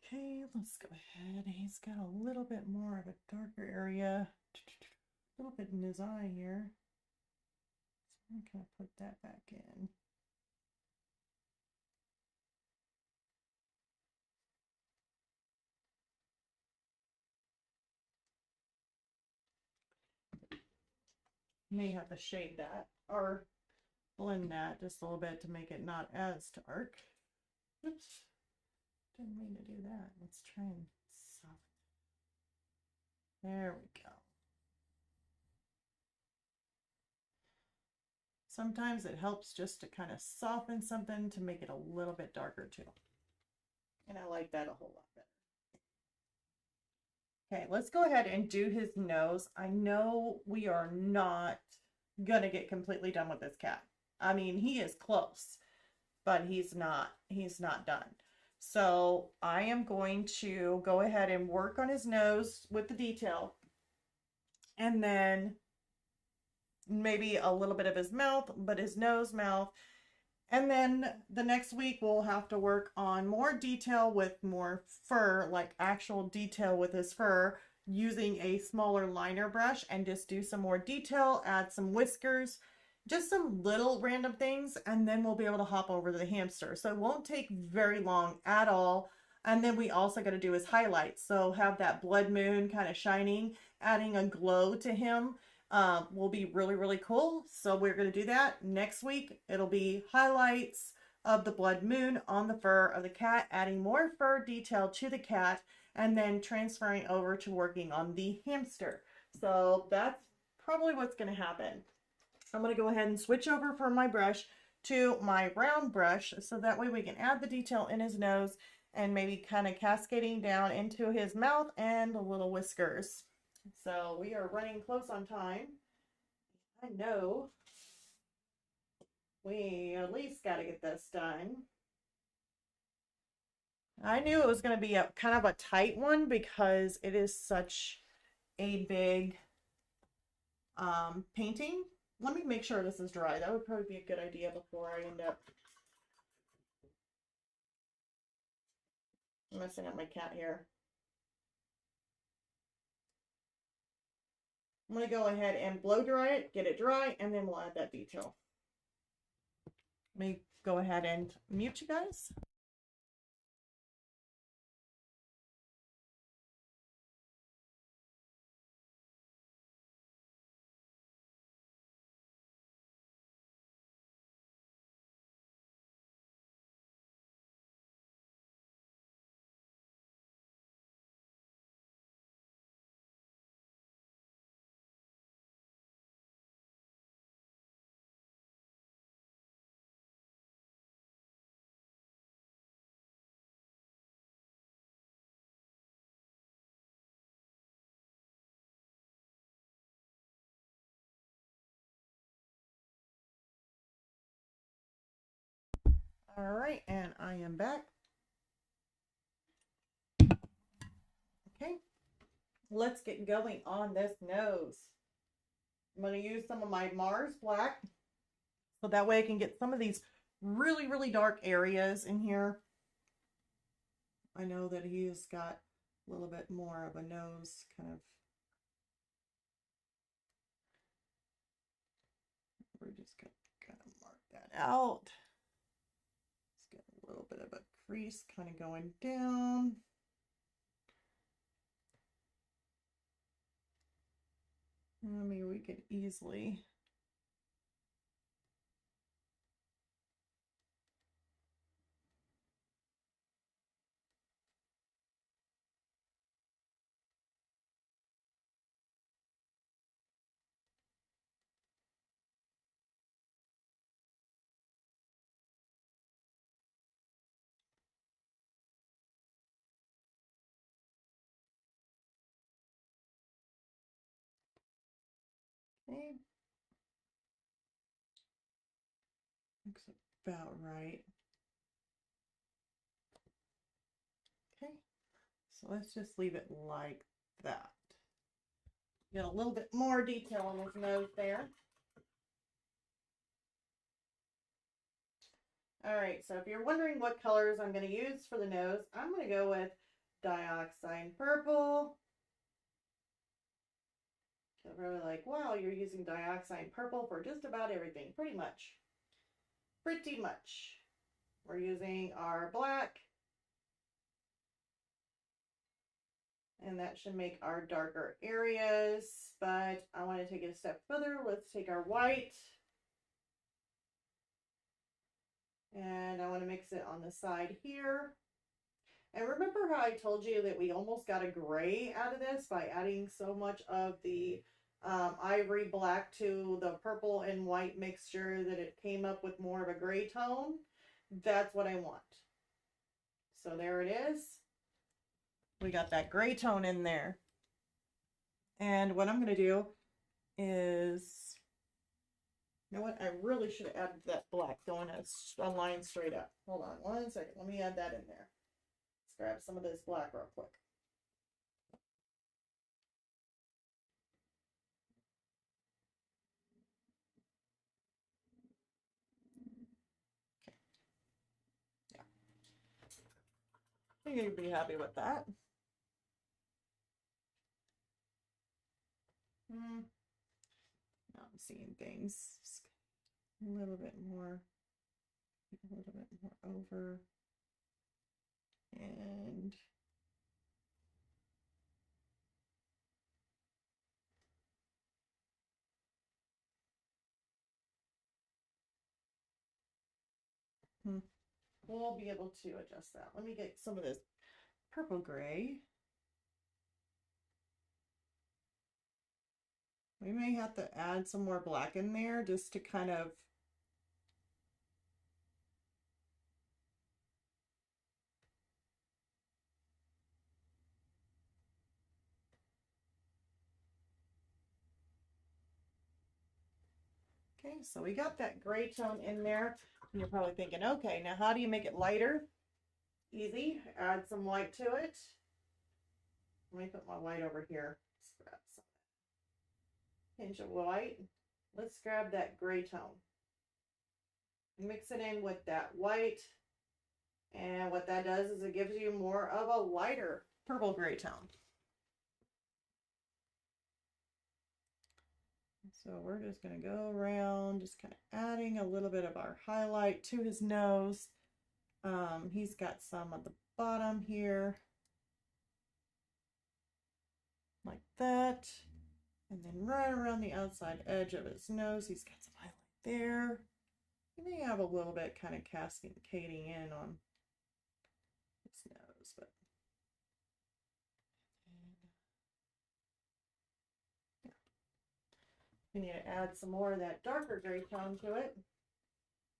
Speaker 1: Okay, let's go ahead. He's got a little bit more of a darker area. A little bit in his eye here. So I'm going to put that back in. May have to shade that or blend that just a little bit to make it not as dark. Oops, didn't mean to do that. Let's try and soften. There we go. Sometimes it helps just to kind of soften something to make it a little bit darker too. And I like that a whole lot better. Okay, let's go ahead and do his nose. I know we are not gonna get completely done with this cat. I mean, he is close, but he's not done. So I am going to go ahead and work on his nose with the detail, and then maybe a little bit of his mouth, but his nose, mouth. And then the next week we'll have to work on more detail with more fur, like actual detail with his fur, using a smaller liner brush, and just do some more detail, add some whiskers, just some little random things, and then we'll be able to hop over to the hamster. So it won't take very long at all. And then we also got to do his highlights. So have that blood moon kind of shining, adding a glow to him. Will be really, really cool. So we're going to do that next week. It'll be highlights of the blood moon on the fur of the cat, adding more fur detail to the cat, and then transferring over to working on the hamster. So that's probably what's going to happen. I'm going to go ahead and switch over from my brush to my round brush, so that way we can add the detail in his nose and maybe kind of cascading down into his mouth and the little whiskers. So we are running close on time. I know we at least got to get this done. I knew it was going to be a kind of a tight one because it is such a big painting. Let me make sure this is dry. That would probably be a good idea before I end up messing up my cat here. I'm going to go ahead and blow dry it, get it dry, and then we'll add that detail. Let me go ahead and mute you guys. All right, and I am back. Okay, let's get going on this nose. I'm going to use some of my Mars Black, so that way I can get some of these really, really dark areas in here. I know that he's got a little bit more of a nose kind of. We're just going to kind of mark that out. Let's get a little bit of a crease kind of going down. I mean, we could easily okay. Looks about right. Okay, so let's just leave it like that. Get a little bit more detail on his nose there. All right, so if you're wondering what colors I'm going to use for the nose, I'm going to go with dioxide purple. So really like, wow, you're using dioxide purple for just about everything, pretty much. Pretty much. We're using our black. And that should make our darker areas, but I want to take it a step further. Let's take our white. And I want to mix it on the side here. And remember how I told you that we almost got a gray out of this by adding so much of the ivory black to the purple and white mixture that it came up with more of a gray tone? That's what I want. So there it is. We got that gray tone in there. And what I'm going to do is, you know what? I really should have added that black going a line straight up. Hold on one second. Let me add that in there. Let's grab some of this black real quick. Okay. Yeah. You'd be happy with that. Now I'm seeing things a little bit more over, and we'll be able to adjust that. Let me get some of this purple gray. We may have to add some more black in there just to kind of okay, so we got that gray tone in there. And you're probably thinking, okay, now how do you make it lighter? Easy. Add some white to it. Let me put my white over here. Let's grab some pinch of white. Let's grab that gray tone. Mix it in with that white. And what that does is it gives you more of a lighter purple gray tone. So we're just going to go around, just kind of adding a little bit of our highlight to his nose. He's got some at the bottom here, like that. And then right around the outside edge of his nose, he's got some highlight there. He may have a little bit kind of cascading in on his nose, but yeah. You need to add some more of that darker gray tone to it,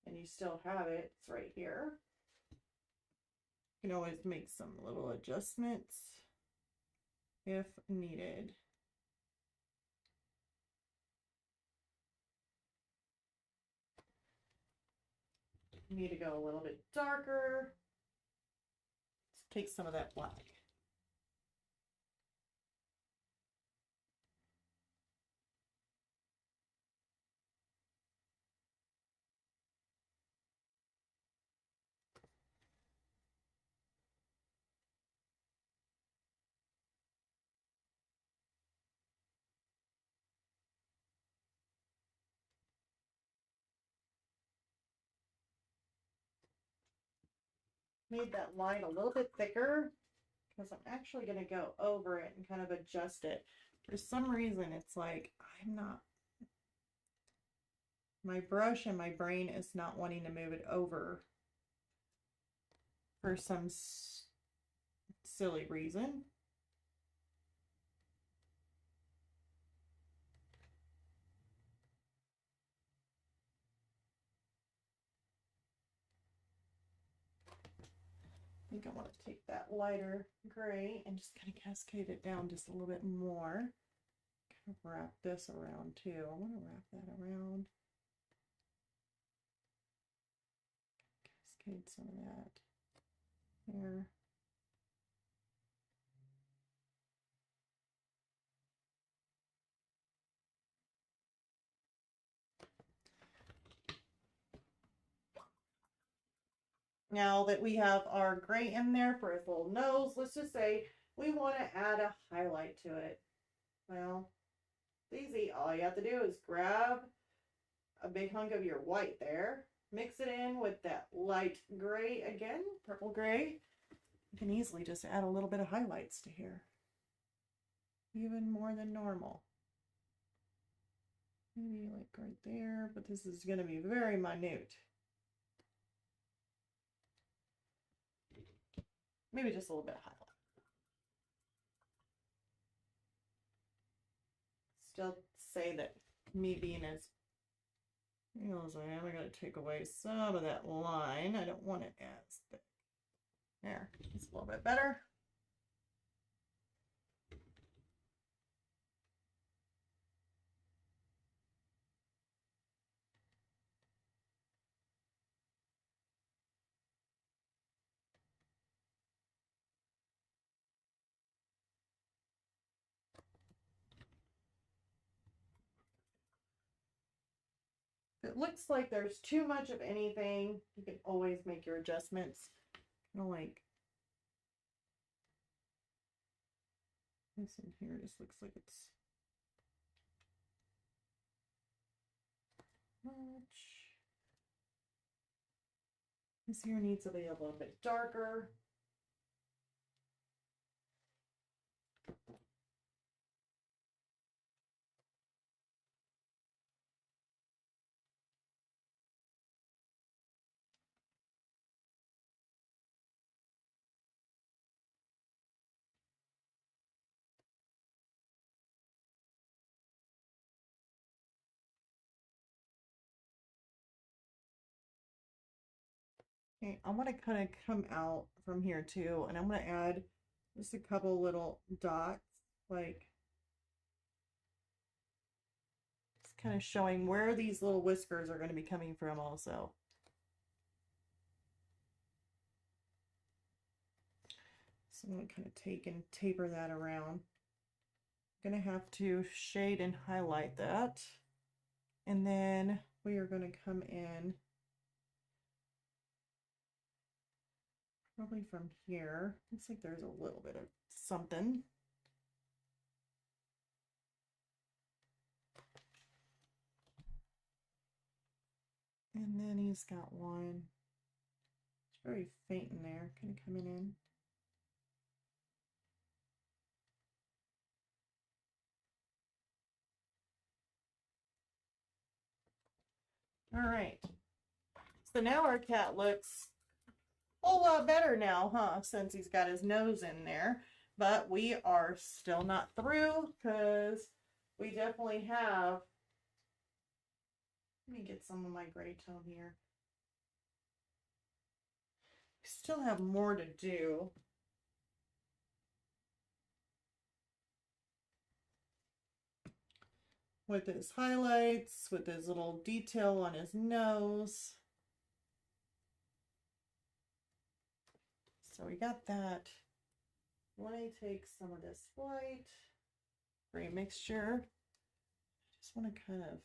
Speaker 1: and you still have it. It's right here. You can always make some little adjustments if needed. Need to go a little bit darker. Let's take some of that black. Made that line a little bit thicker because I'm actually going to go over it and kind of adjust it. For some reason, it's like my brush and my brain is not wanting to move it over for some silly reason. I think I want to take that lighter gray and just kind of cascade it down just a little bit more. Kind of wrap this around too. I want to wrap that around. Cascade some of that there. Now that we have our gray in there for his little nose, let's just say we want to add a highlight to it. Well, it's easy. All you have to do is grab a big hunk of your white there, mix it in with that light gray again, purple gray. You can easily just add a little bit of highlights to here, even more than normal. Maybe like right there, but this is going to be very minute. Maybe just a little bit of highlight. Still say that me being as real as I am, I gotta take away some of that line. I don't want it as thick. There, it's a little bit better. If it looks like there's too much of anything, you can always make your adjustments. Kind of like this in here just looks like it's much. This here needs to be a little bit darker. Okay, I want to kind of come out from here too, and I'm going to add just a couple little dots, like just kind of showing where these little whiskers are going to be coming from also. So I'm going to kind of take and taper that around. I'm going to have to shade and highlight that. And then we are going to come in probably from here. Looks like there's a little bit of something. And then he's got one. It's very faint in there, kind of coming in. All right. So now our cat looks a whole lot better now, huh? Since he's got his nose in there. But we are still not through because we definitely have. Let me get some of my gray tone here. We still have more to do. With his highlights, with his little detail on his nose. So we got that. Let me take some of this white gray mixture. Just want to kind of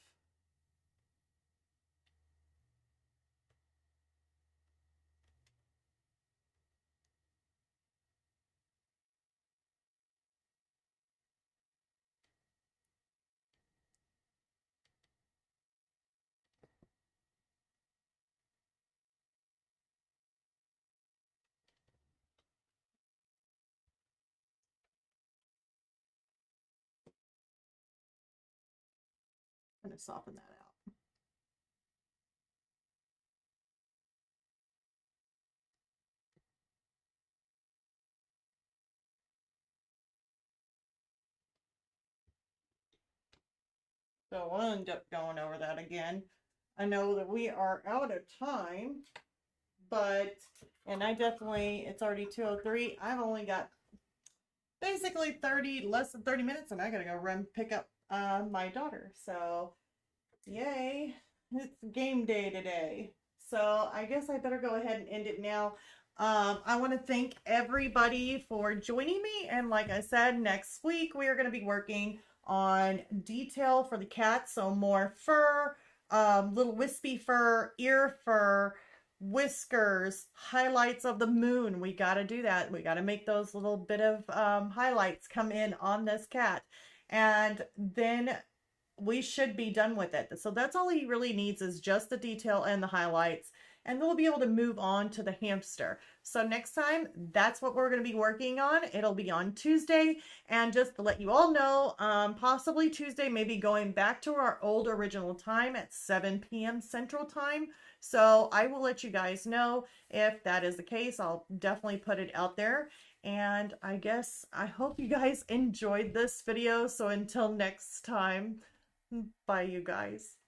Speaker 1: soften that out. So we'll end up going over that again. I know that we are out of time, but, and I definitely, it's already 2:03. I've only got basically less than 30 minutes, and I gotta go run pick up my daughter. So, yay, it's game day today. So I guess I better go ahead and end it now. I want to thank everybody for joining me. And like I said, next week we are going to be working on detail for the cat. So more fur, little wispy fur, ear fur, whiskers, highlights of the moon. We got to do that. We got to make those little bit of highlights come in on this cat. And then we should be done with it. So that's all he really needs is just the detail and the highlights, and we'll be able to move on to the hamster. So next time, that's what we're going to be working on. It'll be on Tuesday, and just to let you all know, possibly Tuesday, maybe going back to our old original time at 7 p.m. Central Time. So I will let you guys know if that is the case. I'll definitely put it out there. And I guess I hope you guys enjoyed this video. So until next time, bye you guys.